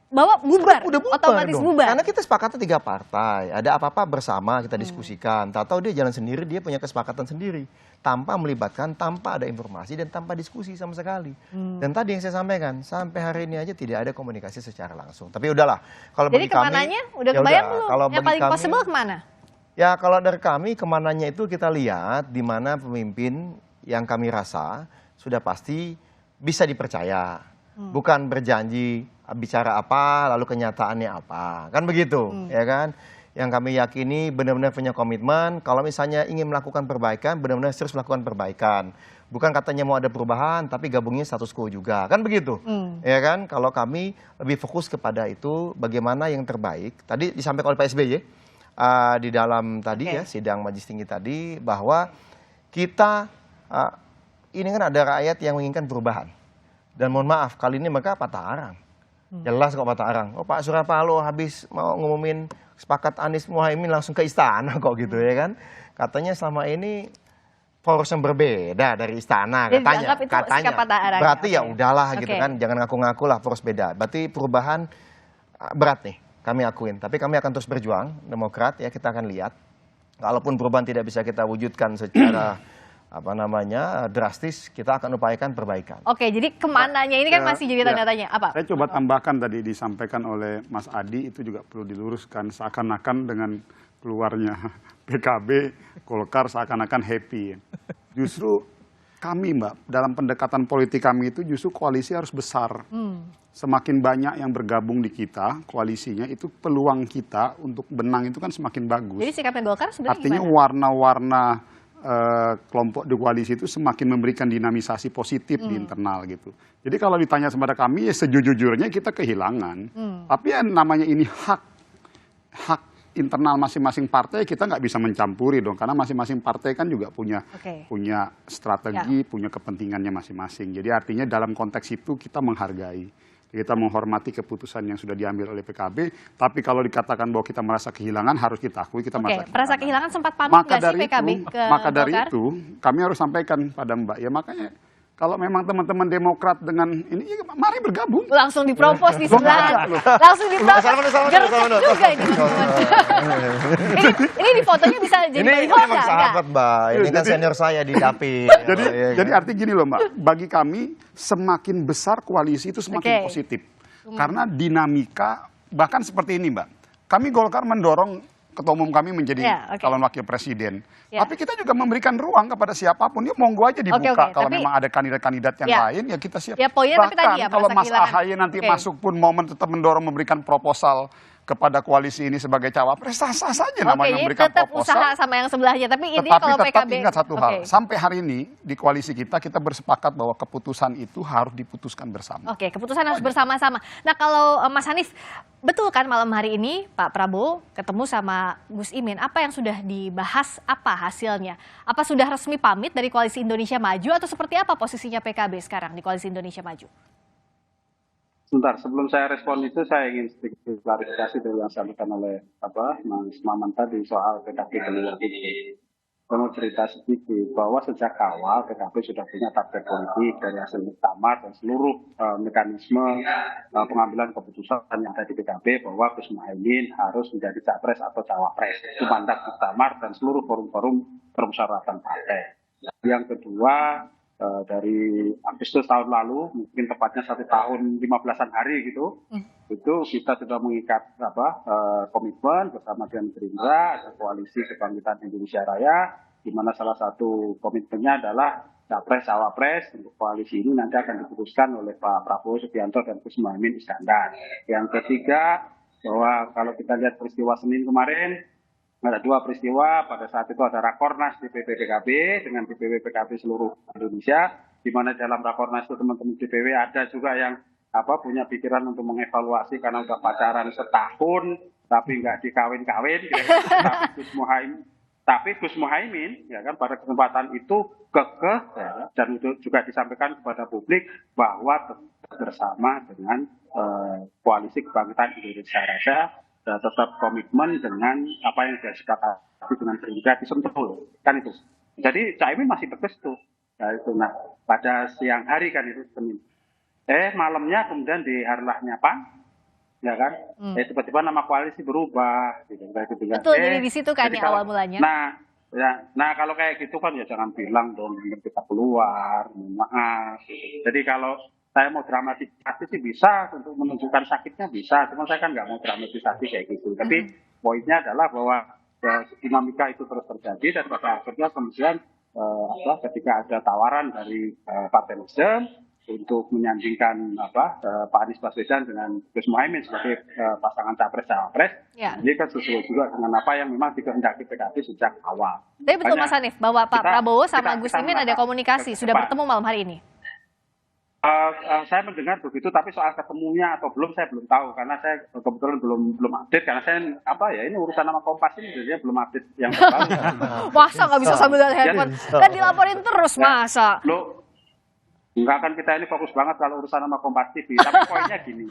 Bahwa bubar, udah bubar otomatis dong. bubar. Karena kita sepakatnya 3 partai, ada apa-apa bersama kita diskusikan. Tahu-tahu dia jalan sendiri, dia punya kesepakatan sendiri, tanpa melibatkan, tanpa ada informasi dan tanpa diskusi sama sekali. Dan tadi yang saya sampaikan, sampai hari ini aja tidak ada komunikasi secara langsung. Tapi udahlah, kalau jadi bagi kami, kemananya udah kebayang belum? Kalau yang paling possible kemana? Ya kalau dari kami kemananya itu kita lihat di mana pemimpin yang kami rasa sudah pasti bisa dipercaya, bukan berjanji bicara apa lalu kenyataannya apa, kan begitu ya kan. Yang kami yakini benar-benar punya komitmen, kalau misalnya ingin melakukan perbaikan benar-benar serius melakukan perbaikan, bukan katanya mau ada perubahan tapi gabungnya status quo juga, kan begitu ya kan. Kalau kami lebih fokus kepada itu, bagaimana yang terbaik. Tadi disampaikan oleh Pak SBY di dalam tadi ya sidang Majelis Tinggi tadi, bahwa kita ini kan ada rakyat yang menginginkan perubahan, dan mohon maaf kali ini mereka patah arang. Jelas kok patah arang. Oh Pak Surya Paloh habis mau ngumumin sepakat Anies Muhaimin langsung ke istana kok gitu ya kan. Katanya selama ini poros yang berbeda dari istana katanya. Berarti ya udahlah gitu kan, jangan ngaku-ngaku lah poros beda. Berarti perubahan berat nih kami akuin. Tapi kami akan terus berjuang, Demokrat ya, kita akan lihat. Kalaupun perubahan tidak bisa kita wujudkan secara drastis, kita akan upayakan perbaikan. Oke, jadi kemananya ini kan masih jadi tanda tanya. Apa? Saya coba tambahkan tadi disampaikan oleh Mas Adi, itu juga perlu diluruskan. Seakan-akan dengan keluarnya PKB, Golkar seakan-akan happy. Justru kami Mbak, dalam pendekatan politik kami itu justru koalisi harus besar. Semakin banyak yang bergabung di kita, koalisinya, itu peluang kita untuk benang itu kan semakin bagus. Jadi sikapnya Golkar sebenarnya artinya gimana? Warna-warna kelompok di koalisi itu semakin memberikan dinamisasi positif di internal gitu. Jadi kalau ditanya kepada kami, ya sejujurnya kita kehilangan. Tapi ya namanya ini hak internal masing-masing partai, kita nggak bisa mencampuri dong, karena masing-masing partai kan juga punya strategi, punya kepentingannya masing-masing. Jadi artinya dalam konteks itu kita menghargai. Kita menghormati keputusan yang sudah diambil oleh PKB, tapi kalau dikatakan bahwa kita merasa kehilangan, harus kita akui kita merasa kehilangan. Sempat pamit nggak sih PKB ke maka dari Golkar? itu, kami harus sampaikan pada Mbak, ya makanya kalau memang teman-teman Demokrat dengan ini, ya mari bergabung. Langsung dipropos di sebelah. Langsung dipropos. Gercep juga ini. Ini di fotonya bisa jadi ini memang sahabat Mbak, ini kan senior saya di Dapil. Jadi artinya gini loh Mbak, bagi kami semakin besar koalisi itu semakin positif. Karena dinamika, bahkan seperti ini Mbak, kami Golkar mendorong ketua umum kami menjadi calon wakil presiden. Tapi kita juga memberikan ruang kepada siapapun. Ya monggo aja dibuka. Kalau memang ada kandidat-kandidat yang lain, ya kita siap. Poinnya tapi tadi ya, kalau Mas Ahaye nanti masuk pun momen tetap mendorong memberikan proposal kepada koalisi ini sebagai cawapres, sah-sah saja namanya memberikan tetap proposal. Usaha sama yang sebelahnya, tapi intinya kalau tetap PKB ingat satu hal, sampai hari ini di koalisi kita bersepakat bahwa keputusan itu harus diputuskan bersama. Keputusan harus bersama-sama. Nah kalau Mas Hanif, betul kan malam hari ini Pak Prabowo ketemu sama Gus Imin, apa yang sudah dibahas, apa hasilnya? Apa sudah resmi pamit dari Koalisi Indonesia Maju atau seperti apa posisinya PKB sekarang di Koalisi Indonesia Maju? Sebentar, sebelum saya respon itu, saya ingin sedikit klarifikasi dari yang disampaikan oleh Mas Maman tadi soal PKB keluar itu. Saya mau cerita sedikit bahwa sejak awal PKB sudah punya target politik dari hasil muktamar dan seluruh mekanisme pengambilan keputusan yang ada di PKB bahwa Gus Muhaimin harus menjadi capres atau cawapres. Itu mandat muktamar dan seluruh forum-forum permusyawaratan partai. Yang kedua, dari Agustus tahun lalu, mungkin tepatnya 1 tahun 15-an hari gitu, itu kita sudah mengikat komitmen bersama dengan Gerindra, ada koalisi kebangkitan Indonesia Raya, di mana salah satu komitmennya adalah capres cawapres. Untuk koalisi ini nanti akan diputuskan oleh Pak Prabowo Subianto dan Gus Muhaimin Iskandar. Yang ketiga, bahwa kalau kita lihat peristiwa Senin kemarin, ada 2 peristiwa. Pada saat itu ada Rakornas DPP PKB dengan DPW PKB seluruh Indonesia, di mana dalam Rakornas itu teman-teman DPW ada juga yang punya pikiran untuk mengevaluasi karena udah pacaran setahun tapi nggak dikawin-kawin. Tapi Gus Muhaimin ya kan pada kesempatan itu kekeh dan itu juga disampaikan kepada publik bahwa bersama dengan koalisi kebangkitan Indonesia Raya tetap komitmen dengan apa yang sudah disepakati dengan Gerindra di Sentul, kan itu. Jadi Caimin masih tegas tuh. Nah, pada siang hari kan itu Senin. Malamnya kemudian di harlahnya PAN, ya kan? Tiba-tiba nama koalisi berubah. Gitu. Betul, jadi di situ kan ya awal mulanya. Nah kalau kayak gitu kan ya jangan bilang dong kita keluar, maaf. Jadi kalau saya mau dramatisasi sih bisa, untuk menunjukkan sakitnya bisa, cuma saya kan nggak mau dramatisasi kayak gitu. Tapi poinnya adalah bahwa dinamika itu terus terjadi dan pada akhirnya kemudian ketika ada tawaran dari Partai Nasdem untuk menyandingkan Pak Anies Baswedan dengan Gus Muhaimin sebagai pasangan capres-cawapres, ini kan sesuai juga dengan apa yang memang dikehendaki PKB sejak awal. Tapi betul Mas Hanif bahwa Pak Prabowo sama Gus Imin ada komunikasi, sudah bertemu malam hari ini? Saya mendengar begitu, tapi soal ketemunya atau belum saya belum tahu karena saya kebetulan belum update karena saya ini urusan nama Kompas ini jadinya belum update yang terbaru. Masa nggak bisa sambil lihat handphone? Kan dilaporin terus masa? Enggak kan kita ini fokus banget kalau urusan nama Kompas TV. Tapi poinnya gini,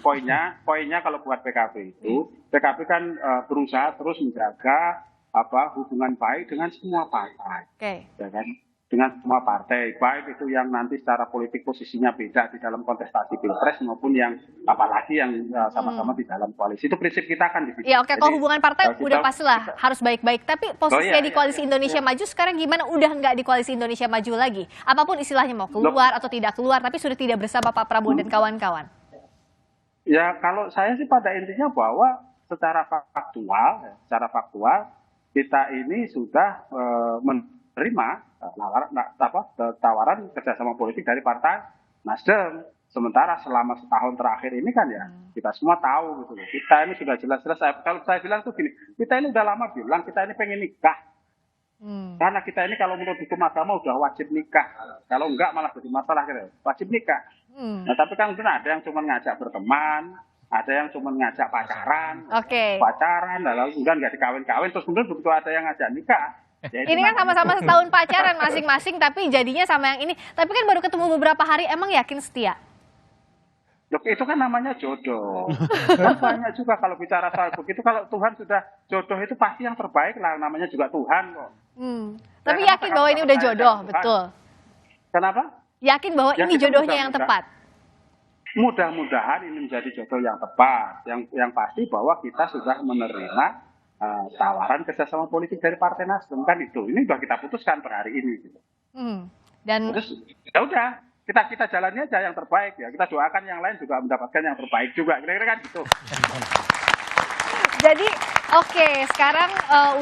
poinnya kalau buat PKB itu, PKB kan berusaha terus menjaga hubungan baik dengan semua partai. Ya kan? Dengan semua partai, baik itu yang nanti secara politik posisinya beda di dalam kontestasi Pilpres maupun yang apalagi yang sama-sama di dalam koalisi. Itu prinsip kita kan di situ. Ya kalau hubungan partai udah pastilah harus baik-baik. Tapi posisinya di Koalisi Indonesia Maju sekarang gimana? Udah nggak di Koalisi Indonesia Maju lagi? Apapun istilahnya mau keluar atau tidak keluar, tapi sudah tidak bersama Pak Prabowo dan kawan-kawan. Ya kalau saya sih pada intinya bahwa secara faktual kita ini sudah menerima tawaran kerjasama politik dari Partai Nasdem. Sementara selama setahun terakhir ini kan ya kita semua tahu gitu. Kita ini sudah jelas-jelas, kalau saya bilang tuh gini, kita ini udah lama bilang kita ini pengen nikah. Karena kita ini kalau menurut hukum agama udah wajib nikah. Kalau enggak malah jadi masalah gitu. Wajib nikah. Nah tapi kan benar ada yang cuma ngajak berteman, ada yang cuma ngajak pacaran, lalu kemudian nggak dikawin-kawin, terus kemudian begitu ada yang ngajak nikah. Ini kan sama-sama setahun pacaran masing-masing, tapi jadinya sama yang ini. Tapi kan baru ketemu beberapa hari, emang yakin setia? Itu kan namanya jodoh. Kan banyak juga kalau bicara soal begitu, kalau Tuhan sudah jodoh itu pasti yang terbaik lah, namanya juga Tuhan kok. Tapi yakin bahwa ini udah jodoh, betul? Kenapa? Yakin bahwa ini jodohnya yang tepat? Mudah-mudahan ini menjadi jodoh yang tepat. Yang pasti bahwa kita sudah menerima tawaran kerjasama politik dari Partai Nasdem kan itu. Ini sudah kita putuskan per hari ini. Gitu. Dan terus ya udah kita jalani aja yang terbaik ya. Kita doakan yang lain juga mendapatkan yang terbaik juga. Kira-kira kan gitu. Jadi Oke, sekarang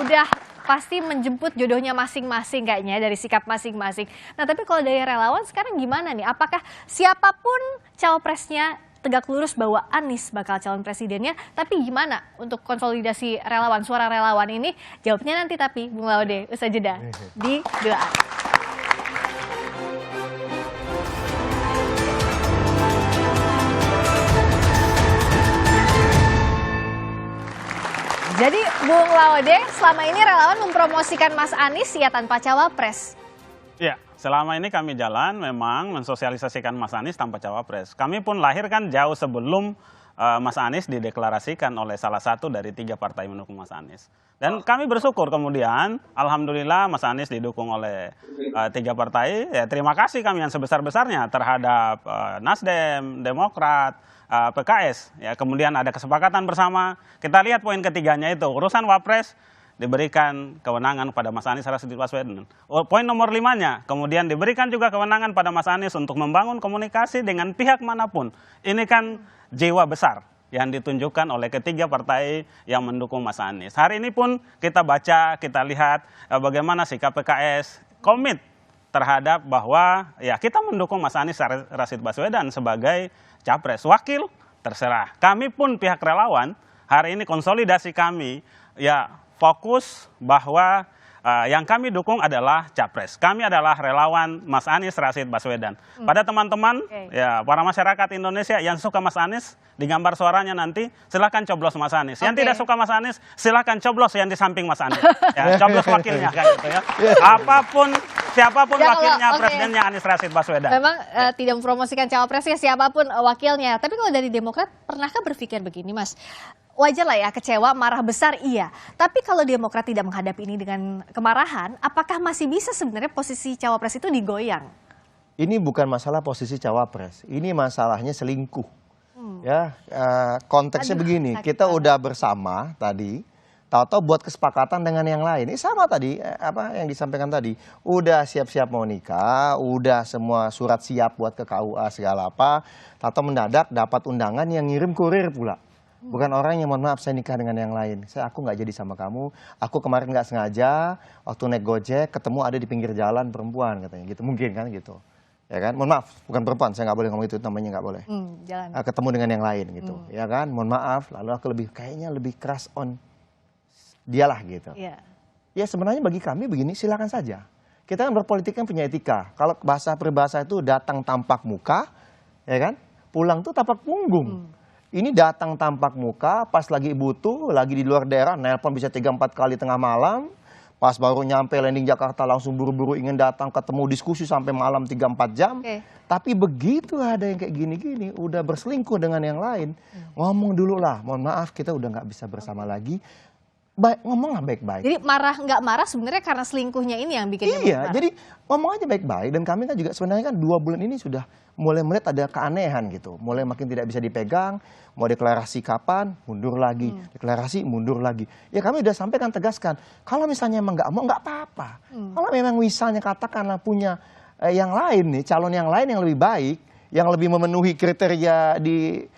udah pasti menjemput jodohnya masing-masing kayaknya dari sikap masing-masing. Nah, tapi kalau dari relawan sekarang gimana nih? Apakah siapapun cawapresnya tegak lurus bahwa Anies bakal calon presidennya, tapi gimana untuk konsolidasi relawan, suara relawan ini? Jawabnya nanti tapi, Bung Laude, usai jeda di 2A. Jadi Bung Laude, selama ini relawan mempromosikan Mas Anies ya tanpa cawapres. Ya, selama ini kami jalan memang mensosialisasikan Mas Anies tanpa cawapres. Kami pun lahir kan jauh sebelum Mas Anies dideklarasikan oleh salah satu dari 3 partai mendukung Mas Anies. Dan kami bersyukur kemudian, alhamdulillah Mas Anies didukung oleh 3 partai. Ya, terima kasih kami yang sebesar-besarnya terhadap Nasdem, Demokrat, PKS. Ya, kemudian ada kesepakatan bersama. Kita lihat poin ketiganya itu, urusan Wapres diberikan kewenangan pada Mas Anies Rashid Baswedan. Poin nomor 5-nya, kemudian diberikan juga kewenangan pada Mas Anies untuk membangun komunikasi dengan pihak manapun. Ini kan jiwa besar yang ditunjukkan oleh ketiga partai yang mendukung Mas Anies. Hari ini pun kita baca, kita lihat bagaimana sikap PKS komit terhadap bahwa ya kita mendukung Mas Anies Rashid Baswedan sebagai capres. Wakil terserah. Kami pun pihak relawan hari ini konsolidasi kami ya fokus bahwa yang kami dukung adalah capres. Kami adalah relawan Mas Anies Rashid Baswedan. Pada teman-teman, ya para masyarakat Indonesia yang suka Mas Anies, di gambar suaranya nanti silakan coblos Mas Anies. Yang tidak suka Mas Anies, silakan coblos yang di samping Mas Anies. Ya, coblos wakilnya kan gitu ya. Apapun siapapun wakilnya, presidennya Anies Rashid Baswedan. Memang tidak mempromosikan cawapresnya siapapun wakilnya. Tapi kalau dari Demokrat, pernahkah berpikir begini, Mas? Wajar lah ya, kecewa, marah besar iya. Tapi kalau Demokrat tidak menghadapi ini dengan kemarahan, apakah masih bisa sebenarnya posisi cawapres itu digoyang? Ini bukan masalah posisi cawapres, ini masalahnya selingkuh. Ya, konteksnya begini, kita udah bersama tadi, tahu-tahu buat kesepakatan dengan yang lain. Ini sama tadi, apa yang disampaikan tadi. Udah siap-siap mau nikah, udah semua surat siap buat ke KUA segala apa. Tahu-tahu mendadak dapat undangan yang ngirim kurir pula. Bukan orang yang mohon maaf saya nikah dengan yang lain. Aku nggak jadi sama kamu. Aku kemarin nggak sengaja waktu naik Gojek ketemu ada di pinggir jalan perempuan katanya gitu. Mungkin kan gitu. Ya kan? Mohon maaf, bukan perempuan. Saya nggak boleh ngomong itu, namanya nggak boleh. Ketemu dengan yang lain gitu. Ya kan? Mohon maaf. Lalu aku kayaknya lebih keras on dialah gitu. Ya sebenarnya bagi kami begini, silakan saja. Kita kan berpolitik kan punya etika. Kalau bahasa peribahasa itu datang tampak muka, ya kan? Pulang tuh tapak punggung. Ini datang tampak muka, pas lagi butuh, lagi di luar daerah, nelpon bisa 3-4 kali tengah malam, pas baru nyampe landing Jakarta langsung buru-buru ingin datang ketemu diskusi sampai malam 3-4 jam. Tapi begitu ada yang kayak gini-gini, udah berselingkuh dengan yang lain, ngomong dulu lah, mohon maaf kita udah nggak bisa bersama lagi. Ngomonglah baik-baik. Jadi marah nggak marah sebenarnya karena selingkuhnya ini yang bikin Iya, jadi ngomong aja baik-baik. Dan kami kan juga sebenarnya kan 2 bulan ini sudah mulai melihat ada keanehan gitu. Mulai makin tidak bisa dipegang, mau deklarasi kapan, mundur lagi. Deklarasi, mundur lagi. Ya kami udah sampaikan, tegaskan. Kalau misalnya emang nggak mau, nggak apa-apa. Kalau memang misalnya katakanlah punya yang lain nih, calon yang lain yang lebih baik, yang lebih memenuhi kriteria di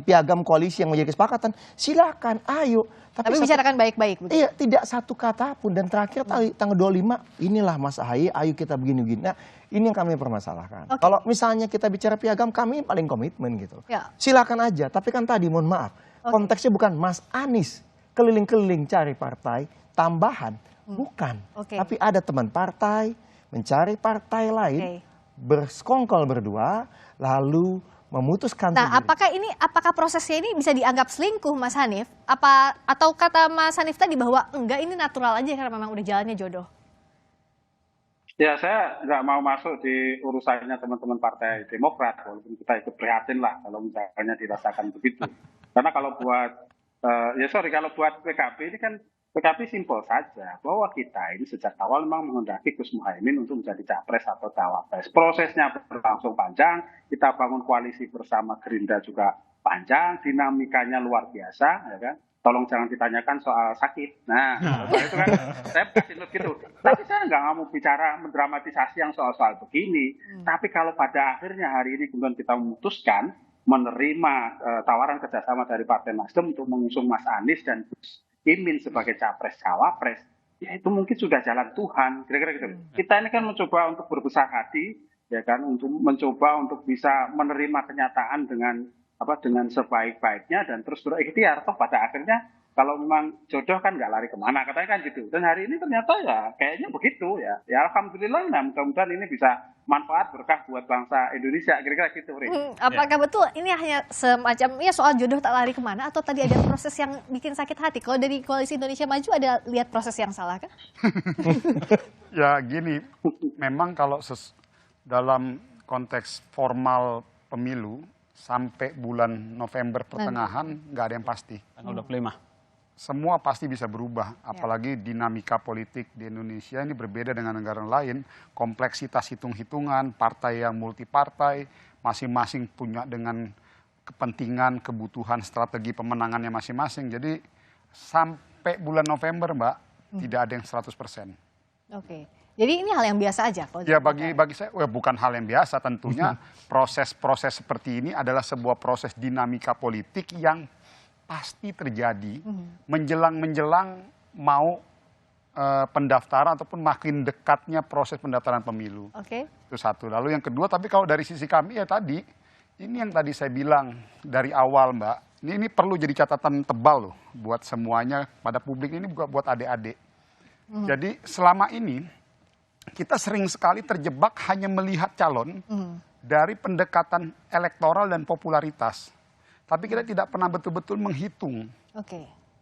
piagam koalisi yang menjadi kesepakatan, silakan, ayo. Tapi bicarakan baik-baik. Iya, tidak satu kata pun. Dan terakhir tanggal 25, inilah Mas Ahaye, ayo kita begini-begini. Nah, ini yang kami permasalahkan. Kalau misalnya kita bicara piagam, kami paling komitmen gitu. Silakan aja, tapi kan tadi mohon maaf, konteksnya bukan Mas Anies keliling-keliling cari partai tambahan. Bukan. Tapi ada teman partai, mencari partai lain, bersekongkol berdua, lalu memutuskan. Nah, apakah prosesnya ini bisa dianggap selingkuh, Mas Hanif? Atau kata Mas Hanif tadi bahwa enggak, ini natural aja karena memang udah jalannya jodoh? Ya, saya nggak mau masuk di urusannya teman-teman Partai Demokrat, walaupun kita ikut prihatin lah kalau misalnya dirasakan begitu. Karena kalau buat kalau buat PKB ini kan PKB simpel saja, bahwa kita ini sejak awal memang menghendaki Gus Muhaimin untuk menjadi capres atau cawapres. Prosesnya berlangsung panjang, kita bangun koalisi bersama Gerindra juga panjang, dinamikanya luar biasa, ya kan? Tolong jangan ditanyakan soal sakit. Nah, soal itu kan saya kasih note gitu. Tapi saya nggak mau bicara mendramatisasi yang soal-soal begini. Tapi kalau pada akhirnya hari ini kemudian kita memutuskan menerima tawaran kerjasama dari Partai Nasdem untuk mengusung Mas Anies dan Gus Imin sebagai capres-cawapres, ya itu mungkin sudah jalan Tuhan, kira-kira gitu. Kita ini kan mencoba untuk berbesar hati, ya kan, untuk mencoba untuk bisa menerima kenyataan dengan sebaik-baiknya dan terus berikhtiar. Toh pada akhirnya kalau memang jodoh kan nggak lari kemana, katanya kan gitu. Dan hari ini ternyata ya kayaknya begitu ya. Ya alhamdulillah, nah mudah-mudahan ini bisa manfaat berkah buat bangsa Indonesia, kira-kira gitu. Apakah betul ini hanya semacam ya soal jodoh tak lari kemana, atau tadi ada proses yang bikin sakit hati? Kalau dari Koalisi Indonesia Maju ada lihat proses yang salah kan? Ya gini, memang kalau dalam konteks formal pemilu sampai bulan November pertengahan nggak ada yang pasti. Tanggal 25. Semua pasti bisa berubah, apalagi dinamika politik di Indonesia ini berbeda dengan negara lain, kompleksitas hitung-hitungan, partai yang multipartai, masing-masing punya dengan kepentingan, kebutuhan, strategi pemenangannya masing-masing. Jadi sampai bulan November, Mbak, tidak ada yang 100%. Oke. Jadi ini hal yang biasa aja? Ya bagi saya bukan hal yang biasa, tentunya proses-proses seperti ini adalah sebuah proses dinamika politik yang pasti terjadi menjelang mau pendaftaran ataupun makin dekatnya proses pendaftaran pemilu. Itu satu. Lalu yang kedua, tapi kalau dari sisi kami ya tadi, ini yang tadi saya bilang dari awal, Mbak, ini perlu jadi catatan tebal loh buat semuanya, pada publik ini juga buat adik-adik. Jadi selama ini kita sering sekali terjebak hanya melihat calon dari pendekatan elektoral dan popularitas. Tapi kita tidak pernah betul-betul menghitung.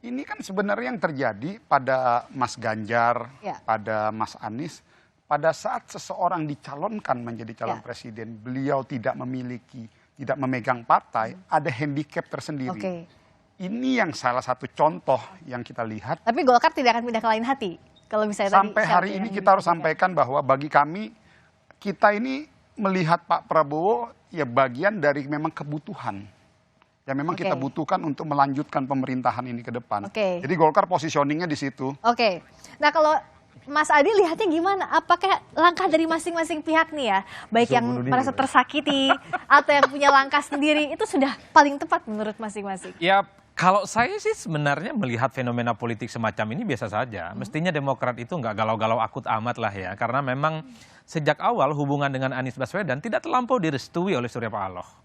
Ini kan sebenarnya yang terjadi pada Mas Ganjar, pada Mas Anies, pada saat seseorang dicalonkan menjadi calon presiden, beliau tidak memegang partai, ada handicap tersendiri. Ini yang salah satu contoh yang kita lihat. Tapi Golkar tidak akan pindah ke lain hati. Kalau misalnya sampai hari ini kita harus sampaikan bahwa bagi kami, kita ini melihat Pak Prabowo ya bagian dari memang kebutuhan. Ya memang kita butuhkan untuk melanjutkan pemerintahan ini ke depan. Jadi Golkar positioningnya di situ. Nah kalau Mas Adi lihatnya gimana? Apakah langkah dari masing-masing pihak nih ya, baik yang merasa tersakiti atau yang punya langkah sendiri, itu sudah paling tepat menurut masing-masing? Ya kalau saya sih sebenarnya melihat fenomena politik semacam ini biasa saja. Mestinya Demokrat itu nggak galau-galau akut amat lah ya. Karena memang sejak awal hubungan dengan Anies Baswedan tidak terlampau direstui oleh Surya Paloh.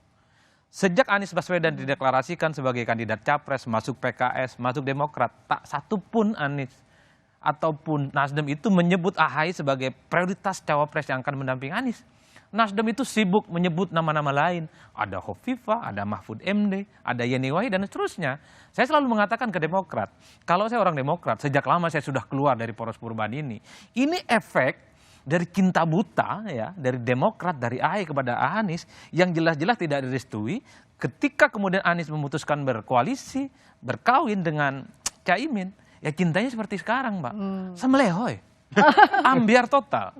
Sejak Anies Baswedan dideklarasikan sebagai kandidat capres, masuk PKS, masuk Demokrat, tak satupun Anies ataupun Nasdem itu menyebut AHY sebagai prioritas cawapres yang akan mendampingi Anies. Nasdem itu sibuk menyebut nama-nama lain. Ada Khofifah, ada Mahfud MD, ada Yeni Wahid, dan seterusnya. Saya selalu mengatakan ke Demokrat, kalau saya orang Demokrat, sejak lama saya sudah keluar dari poros perubahan ini. Ini efek dari cinta buta ya, dari Demokrat, dari AHY kepada Anies yang jelas-jelas tidak direstui. Ketika kemudian Anies memutuskan berkoalisi, berkawin dengan Caimin, ya cintanya seperti sekarang, Mbak. Semelehoy. Ambiar total.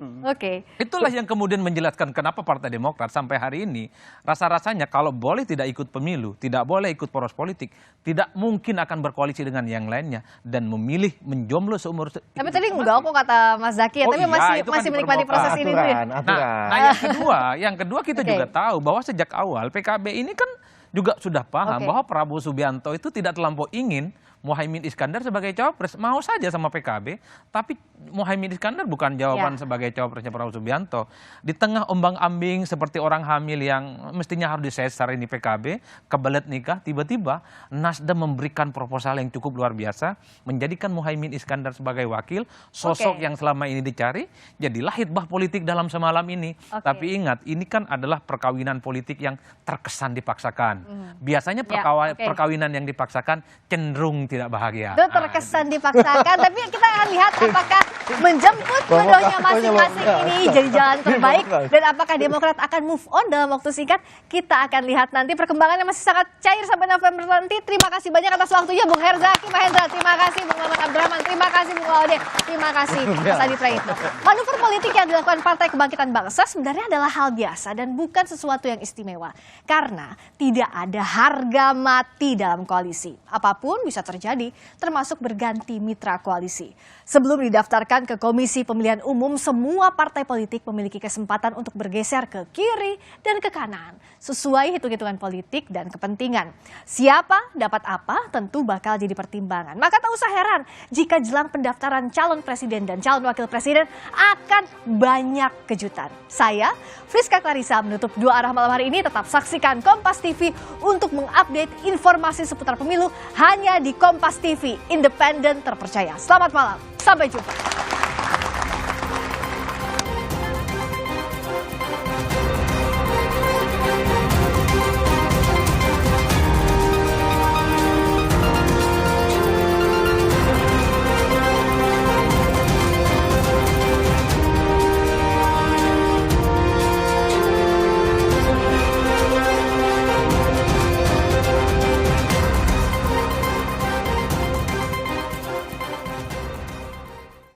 Itulah yang kemudian menjelaskan kenapa Partai Demokrat sampai hari ini rasa-rasanya kalau boleh tidak ikut pemilu, tidak boleh ikut poros politik, tidak mungkin akan berkoalisi dengan yang lainnya dan memilih menjomblo seumur. Tapi tadi enggak kok kata Mas Zaki ya, tapi masih menikmati proses ini tuh ya. Nah yang kedua kita juga tahu bahwa sejak awal PKB ini kan juga sudah paham bahwa Prabowo Subianto itu tidak terlampau ingin Muhaimin Iskandar sebagai cawapres, mau saja sama PKB, tapi Muhaimin Iskandar bukan jawaban sebagai cawapresnya Prabowo Subianto. Di tengah ombang-ambing seperti orang hamil yang mestinya harus disesar ini PKB, kebelet nikah, tiba-tiba Nasdem memberikan proposal yang cukup luar biasa, menjadikan Muhaimin Iskandar sebagai wakil, sosok yang selama ini dicari, jadilah hitbah politik dalam semalam ini. Tapi ingat, ini kan adalah perkawinan politik yang terkesan dipaksakan. Biasanya perkawinan yang dipaksakan cenderung tidak bahagia. Itu terkesan dipaksakan, tapi kita akan lihat apakah menjemput jodohnya masing-masing ini jadi jalan terbaik, dan apakah Demokrat akan move on dalam waktu singkat. Kita akan lihat nanti, perkembangannya masih sangat cair sampai November nanti. Terima kasih banyak atas waktunya Bung Herzaki Mahendra, terima kasih Bung Maman Abdurrahman, terima kasih Bung Laude, terima kasih Mas Adi Praitno. Manuver politik yang dilakukan Partai Kebangkitan Bangsa sebenarnya adalah hal biasa dan bukan sesuatu yang istimewa, karena tidak ada harga mati dalam koalisi. Apapun bisa terjadi, termasuk berganti mitra koalisi. Sebelum didaftarkan diajukan ke Komisi Pemilihan Umum, semua partai politik memiliki kesempatan untuk bergeser ke kiri dan ke kanan, sesuai hitung-hitungan politik dan kepentingan. Siapa dapat apa tentu bakal jadi pertimbangan. Maka tak usah heran jika jelang pendaftaran calon presiden dan calon wakil presiden akan banyak kejutan. Saya, Friska Clarissa, menutup Dua Arah malam hari ini. Tetap saksikan Kompas TV untuk mengupdate informasi seputar pemilu hanya di Kompas TV, independen terpercaya. Selamat malam, sampai jumpa.